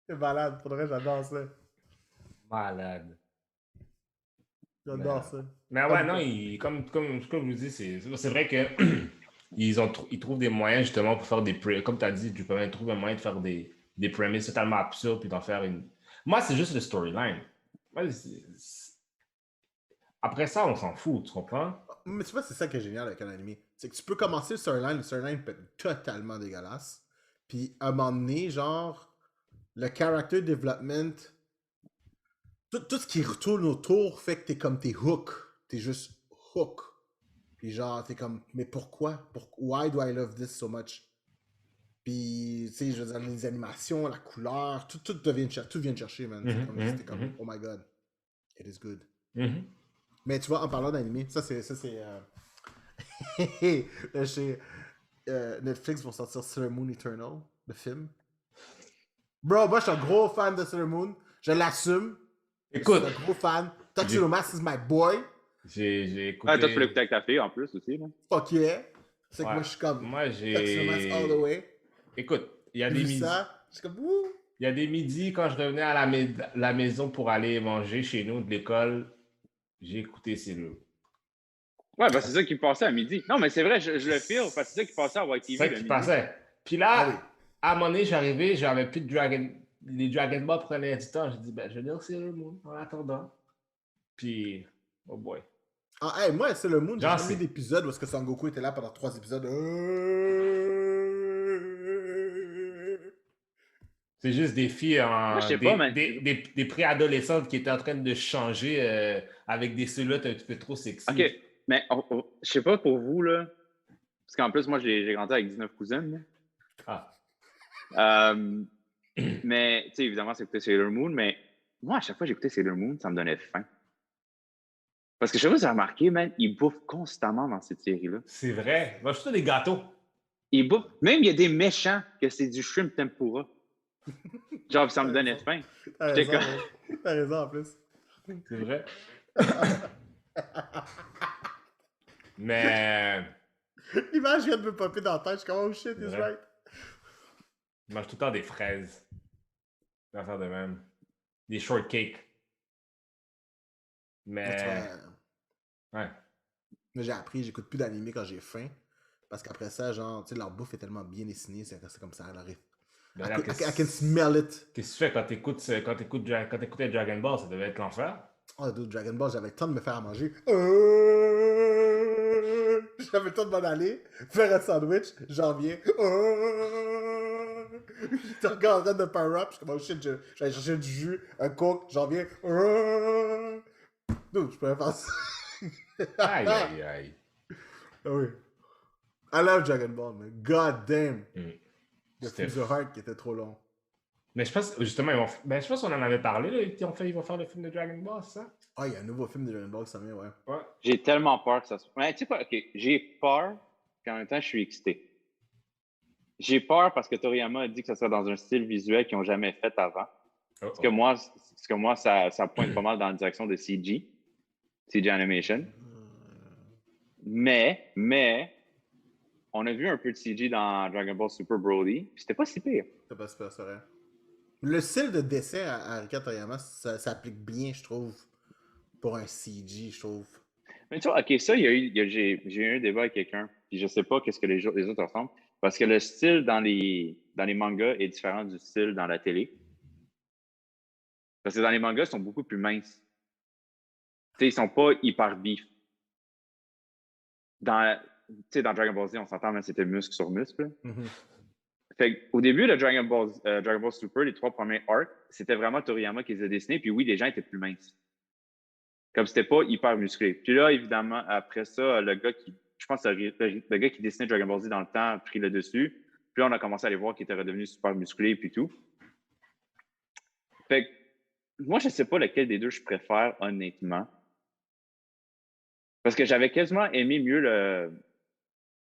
C'est malade. Pour le reste, j'adore ça. Malade. J'adore ça. Mais ouais, non, comme je vous dis, c'est vrai que ils trouvent des moyens justement pour faire comme tu as dit, ils trouvent un moyen de faire des premises totalement absurdes puis d'en faire une. Moi, c'est juste le storyline. Moi, après ça, on s'en fout, tu comprends? Mais tu vois, c'est ça qui est génial avec un anime. C'est que tu peux commencer le storyline peut être totalement dégueulasse. Puis à un moment donné, genre, le character development, tout ce qui retourne autour fait que t'es hook. T'es juste hook. Puis genre, t'es comme, mais pourquoi? Why do I love this so much? Puis, tu sais, je veux dire, les animations, la couleur, tout vient de chercher, man. C'était comme, oh my god, it is good. Mais tu vois, en parlant d'anime, ça c'est chez Netflix vont sortir Sailor Moon Eternal, le film. Bro, moi je suis un gros fan de Sailor Moon. Je l'assume. Écoute. Je suis un gros fan. Tatsuro-Mas is my boy. J'ai écouté. Ah, toi, tu l'as écouté avec ta fille en plus aussi, là. Fuck yeah. C'est que Ouais. moi je suis comme Moi, Tatsuro-Mas all the way. Écoute, il y a J'ai des vu midis. ça. Je suis comme wouh. Il y a des midis, quand je revenais à la maison pour aller manger chez nous de l'école, j'ai écouté Sailor. Ouais, ben c'est ça qui passait à midi. Non, mais c'est vrai, je le feel, parce que c'est ça qui passait à YTV C'est ça le qui midi. passait. Puis là, Ah oui. à un moment donné, j'arrivais, j'avais plus de Dragon. Les Dragon Ball prenaient du temps. J'ai dit, ben, je vais lire Sailor Moon en attendant. Puis, oh boy. Ah, hey, moi, Sailor Moon, j'ai Genre, jamais vu d'épisode où est-ce que Son Goku était là pendant 3 épisodes. C'est juste des filles Moi, je sais pas, man. des préadolescentes qui étaient en train de changer avec des silhouettes un petit peu trop sexy. OK, mais je sais pas pour vous, là, parce qu'en plus, moi, j'ai grandi avec 19 cousines. Ah. Mais, tu sais, évidemment, c'est écouter Sailor Moon, mais moi, à chaque fois que j'écoutais Sailor Moon, ça me donnait faim. Parce que je sais pas si vous avez remarqué, man, ils bouffent constamment dans cette série-là. C'est vrai. Va juste des gâteaux. Ils bouffent. Même, il y a des méchants que c'est du shrimp tempura. Genre, ça me donnait faim. T'as raison en plus. C'est vrai. Mais. L'image vient de me popper dans la tête. Je suis comme, oh shit, he's right. Je mange tout le temps des fraises. Des affaires de même. Des shortcakes. Mais. Ouais. Mais j'ai appris, j'écoute plus d'animé quand j'ai faim. Parce qu'après ça, genre, tu sais, leur bouffe est tellement bien dessinée, c'est comme ça, elle arrive. I can smell it. Qu'est-ce que tu fais quand t'écoutais Dragon Ball? Ça devait être l'enfer. Oh, dude, Dragon Ball, j'avais le temps de me faire à manger. J'avais le temps de m'en aller, faire un sandwich, j'en viens. J'étais encore en train de power up, je suis comme, oh shit, j'allais chercher du jus, un coke, j'en viens. Dude, je pourrais faire ça. Aïe, aïe, aïe. Ah oui. I love Dragon Ball, man. God damn. Le film The Heart qui était trop long. Mais je pense, justement, je pense qu'on en avait parlé, là. Ils vont faire le film de Dragon Ball, c'est ça? Ah, il y a un nouveau film de Dragon Ball qui s'en vient, ouais. J'ai tellement peur que ça se... Ouais, tu sais quoi, OK, j'ai peur, puis en même temps, je suis excité. J'ai peur parce que Toriyama a dit que ça serait dans un style visuel qu'ils n'ont jamais fait avant. Parce que moi, ça pointe pas mal dans la direction de CG Animation. Mais, on a vu un peu de CG dans Dragon Ball Super Broly, puis c'était pas si pire. C'était pas super, c'est vrai. Le style de dessin à Akira Toriyama, ça s'applique bien, je trouve, pour un CG, je trouve. Mais tu vois, OK, ça, j'ai eu un débat avec quelqu'un, puis je sais pas qu'est-ce que les autres ressemblent, parce que le style dans les mangas est différent du style dans la télé. Parce que dans les mangas, ils sont beaucoup plus minces. Tu sais, ils sont pas hyper beef. Dans Dragon Ball Z, on s'entend, mais c'était muscle sur muscle. Fait au début de Dragon Ball Super, les 3 premiers arcs, c'était vraiment Toriyama qui les a dessinés, puis oui, les gens étaient plus minces. Comme c'était pas hyper musclé. Puis là, évidemment, après ça, le gars qui dessinait Dragon Ball Z dans le temps a pris le dessus. Puis là, on a commencé à les voir qui étaient redevenus super musclés puis tout. Fait que, moi, je sais pas lequel des deux je préfère, honnêtement. Parce que j'avais quasiment aimé mieux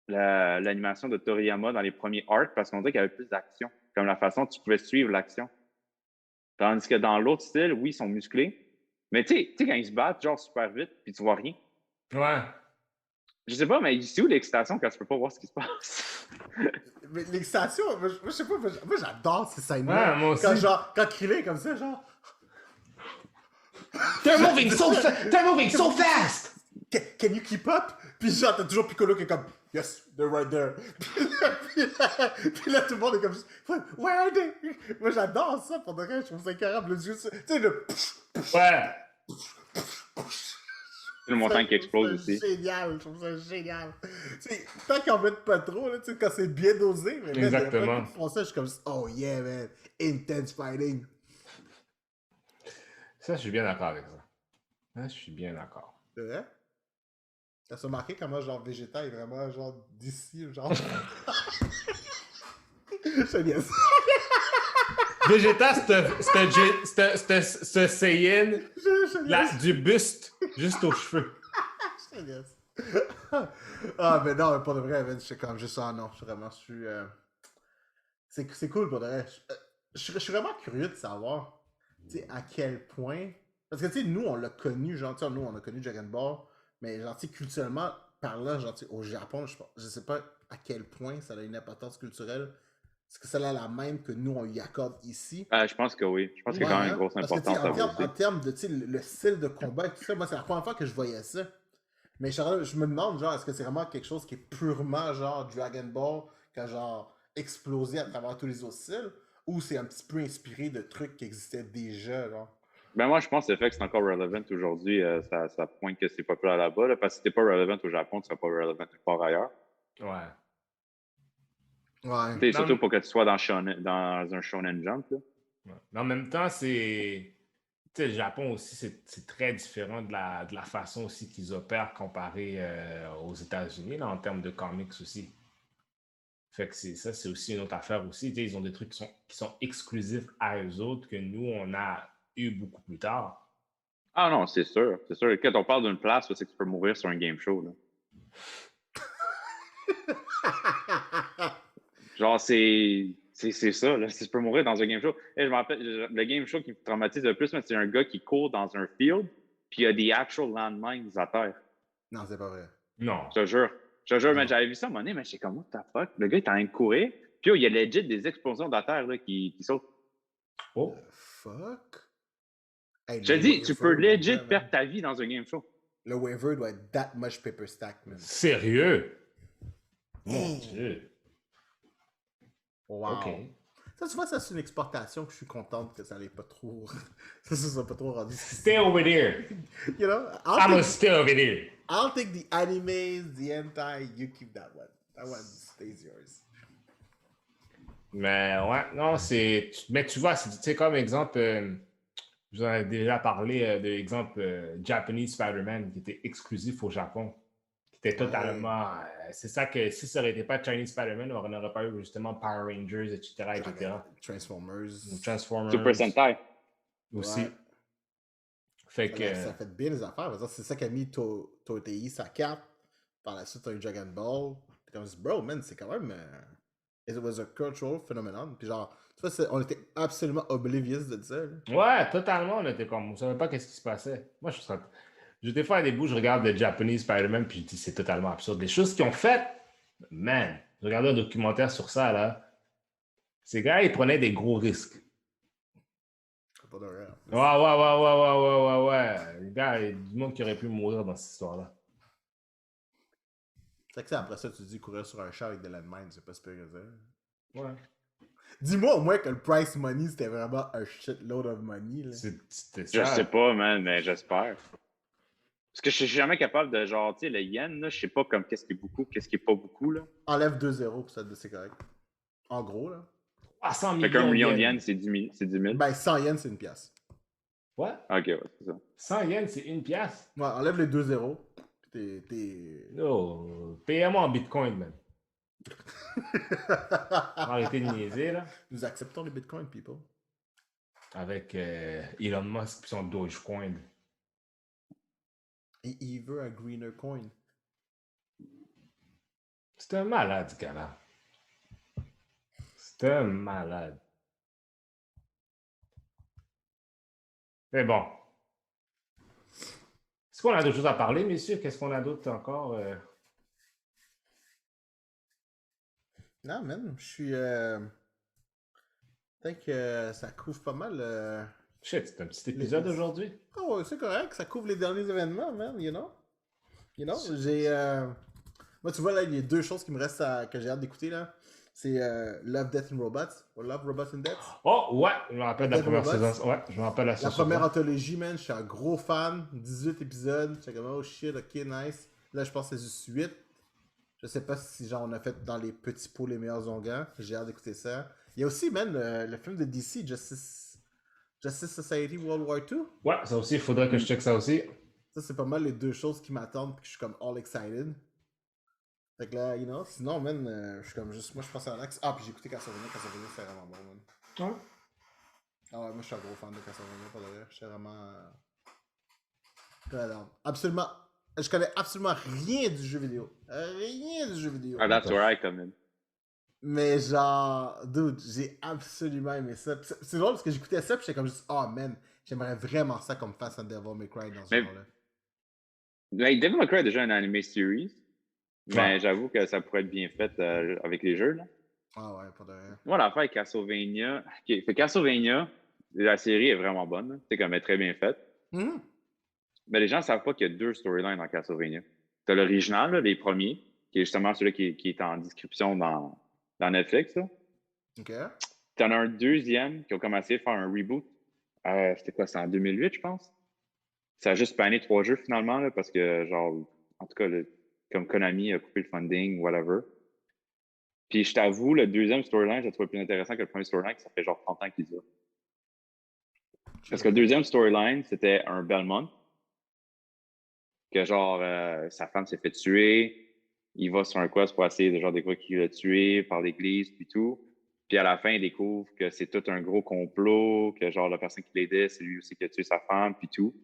l'animation de Toriyama dans les premiers arcs parce qu'on dirait qu'il y avait plus d'action. Comme la façon dont tu pouvais suivre l'action. Tandis que dans l'autre style, oui, ils sont musclés. Mais tu sais, quand ils se battent, genre super vite, puis tu vois rien. Ouais. Je sais pas, mais c'est où l'excitation quand tu peux pas voir ce qui se passe? Mais l'excitation, moi, je sais pas, moi j'adore ces scènes-là. Ouais, moi aussi. Quand Krillin est comme ça, genre. They're moving so fast! Can you keep up? Puis genre, t'as toujours Piccolo qui est comme, yes, they're right there. Puis là, tout le monde est comme, where are they? Moi, j'adore ça, pour de vrai, je trouve ça incroyable. Le jeu, tu sais, le. Ouais. C'est le montagne qui explose aussi. C'est génial, je trouve ça génial. T'sais, tant qu'en met pas trop, là, quand c'est bien dosé, mais exactement. Ils font ça, je suis comme, oh yeah, man, intense fighting. Ça, je suis bien d'accord avec ça. Je suis bien d'accord. C'est vrai? T'as remarqué comment, genre, Vegeta est vraiment, genre, d'ici, genre. Je bien ça. Vegeta, c'est Saiyan du buste juste aux cheveux. Je bien ça. Ah, mais non, mais pour de vrai, je suis comme juste ça, non, vraiment, je suis. C'est cool pour de vrai. Je suis vraiment curieux de savoir, tu sais, à quel point. Parce que, tu sais, nous, on l'a connu, genre, nous, on a connu Dragon Ball, mais, genre, tu sais, culturellement, par là, genre, au Japon, je sais pas à quel point ça a une importance culturelle. Est-ce que celle-là la même que nous, on y accorde ici? Je pense que oui. Je pense qu'il y a quand même une grosse importance à voir. En termes de, tu sais, le style de combat et tout ça, moi, c'est la première fois que je voyais ça. Mais je me demande, genre, est-ce que c'est vraiment quelque chose qui est purement, genre, Dragon Ball, qui a, genre, explosé à travers tous les autres styles, ou c'est un petit peu inspiré de trucs qui existaient déjà, genre? Ben moi, je pense que le fait que c'est encore relevant aujourd'hui, ça pointe que c'est populaire là-bas. Là, parce que si t'es pas relevant au Japon, tu seras pas relevant nulle part ailleurs. Ouais. Ouais. Surtout pour que tu sois dans un Shonen Jump. Là. Ouais. Mais en même temps, c'est. Tu sais, le Japon aussi, c'est très différent de la façon aussi qu'ils opèrent comparé aux États-Unis, là, en termes de comics aussi. Fait que ça, c'est aussi une autre affaire aussi. Tu sais, ils ont des trucs qui sont exclusifs à eux autres que nous, on a eu beaucoup plus tard. Ah non, c'est sûr. C'est sûr. Quand on parle d'une place, c'est que tu peux mourir sur un game show. Là. Genre, c'est ça. Là. Tu peux mourir dans un game show. Et je me rappelle, le game show qui me traumatise le plus, c'est un gars qui court dans un field, puis il y a des actual landmines à terre. Non, c'est pas vrai. Non. Je te jure, mais j'avais vu ça à un moment donné, mais j'étais comme, what the fuck? Le gars, il est en train de courir, puis il y a legit des explosions de la terre là, qui sautent. Oh. Fuck? Hey, je te dis, tu peux legit perdre ta vie dans un game show. Le waiver doit être that much paper stack, man. Sérieux? Mon Dieu. Wow. OK. Ça, tu vois, ça, c'est une exportation que je suis contente que ça n'allait pas trop. ça soit pas trop rendu. Stay over there. You know? I'm stay over there. I'll take the animes, the hentai, you keep that one. That one stays yours. Mais ouais, non, c'est. Mais tu vois, c'est comme exemple. Je vous en ai déjà parlé de l'exemple Japanese Spider-Man qui était exclusif au Japon. Qui était totalement. C'est ça que si ça n'aurait été pas Chinese Spider-Man, on n'aurait pas eu justement Power Rangers, etc. Transformers. Super Sentai. Aussi. Ouais. Fait que. Ça fait bien les affaires. C'est ça qui a mis Totei sa carte. Par la suite, t'as eu Dragon Ball. Puis comme bro, man, c'est quand même. It was a cultural phenomenon. Puis genre, tu vois, on était absolument oblivious de ça. Là. Ouais, totalement, on était comme. On savait pas qu'est-ce qui se passait. Moi, des fois, à des bouts, je regarde le Japanese Spider-Man, puis je dis c'est totalement absurde. Les choses qu'ils ont faites, man, je regardais un documentaire sur ça, là. Ces gars, ils prenaient des gros risques. Pas de rêve. Ouais. Les gars, il y a du monde qui aurait pu mourir dans cette histoire-là. C'est que ça, après ça, tu dis courir sur un char avec de landmines, c'est pas super que ça. Ouais. Dis-moi au moins que le price money, c'était vraiment un shitload of money. Là. C'était ça. Je sais pas, man, mais j'espère. Parce que je suis jamais capable de, genre, tu sais, le yen, là, je sais pas comme qu'est-ce qui est beaucoup, qu'est-ce qui est pas beaucoup, là. Enlève 2 0 pour ça, c'est correct. En gros, là. Ah, 100 millions. Fait qu'un million de yens, c'est 10 000. Ben, 100 yens, c'est une pièce. Ouais. Ok, ouais, c'est ça. 100 yens, c'est une pièce. Ouais, enlève les 2 0. T'es. Oh, payez-moi en bitcoin, man. Arrêtez de niaiser, là. Nous acceptons les bitcoins, people. Avec Elon Musk et son Dogecoin. Et il veut un greener coin. C'est un malade, ce gars-là. C'est un malade. Mais bon. Est-ce qu'on a d'autres choses à parler, messieurs? Qu'est-ce qu'on a d'autre encore? Non, man, je suis. Peut-être que ça couvre pas mal. Shit, c'est un petit épisode aujourd'hui. Oh, ouais, c'est correct, ça couvre les derniers événements, man, you know? C'est- J'ai. Moi, tu vois, là, il y a deux choses qui me restent que j'ai hâte d'écouter, là. C'est Love, Death and Robots. Ou Love, Robots and Death. Oh, ouais, je me rappelle de la Dead première Robots. saison. Ouais, je me rappelle la La saison. première anthologie, man, je suis un gros fan. 18 épisodes. J'étais comme, oh shit, ok, nice. Là, je pense que c'est juste 8. Je sais pas si, genre, on a fait dans les petits pots les meilleurs onguents. J'ai hâte d'écouter ça. Il y a aussi, man, le film de DC, Justice Society World War II. Ouais, ça aussi, il faudrait que je check ça aussi. Ça, c'est pas mal les deux choses qui m'attendent puis que je suis comme all excited. Fait que là, you know, sinon, man, je suis comme juste, moi, je pense à Alex. Ah, puis j'ai écouté Castlevania, c'est vraiment bon, man. Ouais. Ah ouais, moi, je suis un gros fan de Castlevania, pour le vrai. Je suis vraiment... très down. Absolument, je connais absolument rien du jeu vidéo. Rien du jeu vidéo. Ah, that's where I come in. Mais genre, dude, j'ai absolument aimé ça. Puis c'est drôle parce que j'écoutais ça, puis j'étais comme juste, oh man, j'aimerais vraiment ça comme face à Devil May Cry dans ce Mais- genre-là. Like, Devil May Cry a déjà un anime series, mais Ouais. j'avoue que ça pourrait être bien fait avec les jeux. Là. Ah ouais, pas de rien. Moi, l'affaire avec Castlevania, okay, fait Castlevania, la série est vraiment bonne. C'est comme elle est très bien faite. Mhm. Mais les gens ne savent pas qu'il y a deux storylines dans Castlevania. Tu as l'original, là, les premiers, qui est justement celui qui est en description dans Netflix. Là. Ok. Tu en as un deuxième qui a commencé à faire un reboot. C'était quoi? C'est en 2008, je pense. Ça a juste spanné 3 jeux finalement, là, parce que, genre, en tout cas, comme Konami a coupé le funding, whatever. Puis je t'avoue, le deuxième storyline, je le trouve plus intéressant que le premier storyline, qui ça fait genre 30 ans qu'il dure. Parce que le deuxième storyline, c'était un Belmont, que genre, sa femme s'est fait tuer. Il va sur un quest pour essayer de genre découvrir qui l'a tué par l'église, puis tout. Puis à la fin, il découvre que c'est tout un gros complot, que genre la personne qui l'aidait, c'est lui aussi qui a tué sa femme, puis tout.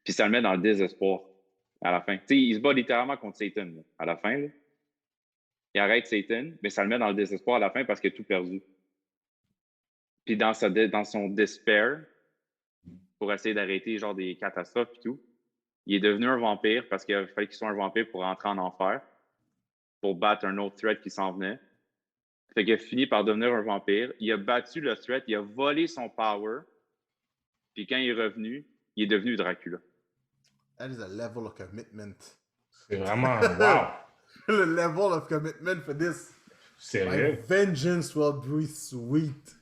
Puis ça le met dans le désespoir à la fin. Tu sais, il se bat littéralement contre Satan là, à la fin. Là. Il arrête Satan, mais ça le met dans le désespoir à la fin parce qu'il a tout perdu. Puis dans son despair, pour essayer d'arrêter genre des catastrophes et tout, il est devenu un vampire parce qu'il fallait qu'il soit un vampire pour rentrer en enfer, pour battre un autre threat qui s'en venait. Fait qu'il a fini par devenir un vampire. Il a battu le threat, il a volé son power. Puis quand il est revenu, il est devenu Dracula. That is a level of commitment. C'est vraiment. Wow! Le level of commitment for this. My Sérieux? vengeance will be sweet.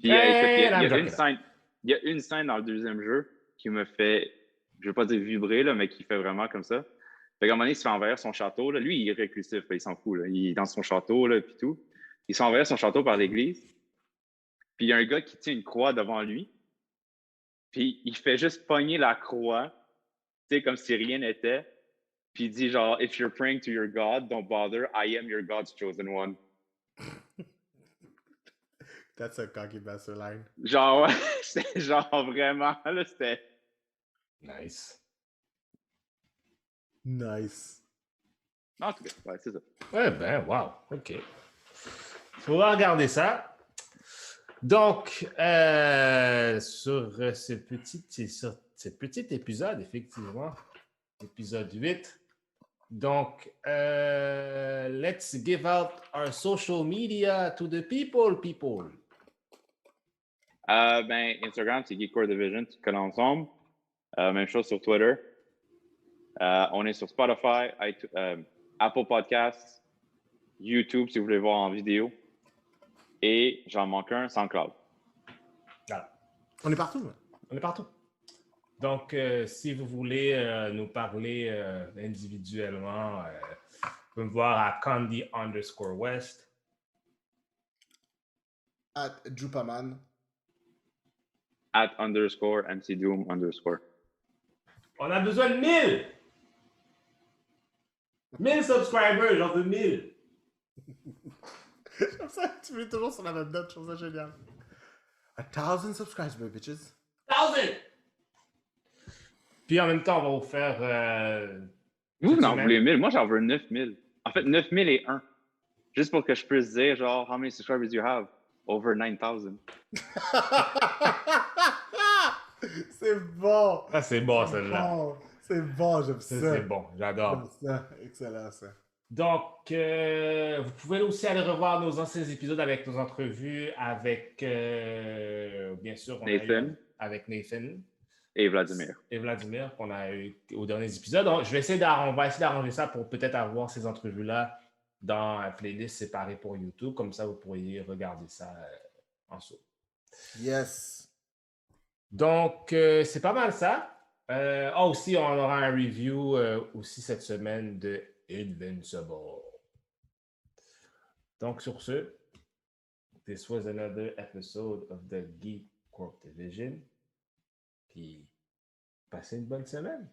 Puis Hey, écoute, il y a Dracula. une scène dans le deuxième jeu qui me fait, je ne veux pas dire vibrer, là, mais qui fait vraiment comme ça. Fait qu'à un moment donné, il se fait envahir son château. Là. Lui, il est récursif, il s'en fout. Là. Il est dans son château, là, puis tout. Il se fait envahir son château par l'église. Puis il y a un gars qui tient une croix devant lui. Puis il fait juste pogner la croix, tu sais, comme si rien n'était. Puis il dit genre, if you're praying to your God, don't bother. I am your God's chosen one. That's a cocky bastard line. Genre, ouais, c'était genre vraiment, là, c'était. Nice. Nice. En tout cas, ouais, c'est ça. Ouais, ben, wow. OK. Faudra regarder ça. Donc, sur ce petit épisode, effectivement, épisode 8, donc, let's give out our social media to the people. Ben, Instagram, c'est Geekcore Division, tout collé ensemble. Même chose sur Twitter. On est sur Spotify, Apple Podcasts, YouTube si vous voulez voir en vidéo. Et j'en manque un, SoundCloud. Voilà. On est partout, man. On est partout. Donc, si vous voulez nous parler individuellement, vous pouvez me voir à Candy_West. At Jupaman. @_MCDoom_. On a besoin de 1000! 1000 subscribers, j'en veux 1000! Comme ça, tu mets toujours sur la même note, je trouve ça génial. 1000 subscribers, bitches. 1000! Puis en même temps, on va vous faire. Vous cette en semaine- voulez 1000. Moi, j'en veux 9000. En fait, 9001. Juste pour que je puisse dire, genre, how many subscribers you have? Over 9000. C'est bon! Ah, c'est bon, celle-là. Bon. C'est bon, j'aime Ça, ça. c'est bon. J'adore. J'aime ça. Excellent, ça. Donc, vous pouvez aussi aller revoir nos anciens épisodes avec nos entrevues avec, bien sûr, on a Nathan. eu avec Nathan Et Vladimir. et Vladimir qu'on a eu aux derniers épisodes. Donc, on va essayer d'arranger ça pour peut-être avoir ces entrevues-là dans une playlist séparée pour YouTube. Comme ça, vous pourriez regarder ça en saut. Yes. Donc, c'est pas mal ça. Aussi, on aura un review aussi cette semaine de Invincible. Donc, sur ce, this was another episode of the Geek Corp Division. Puis, passez une bonne semaine.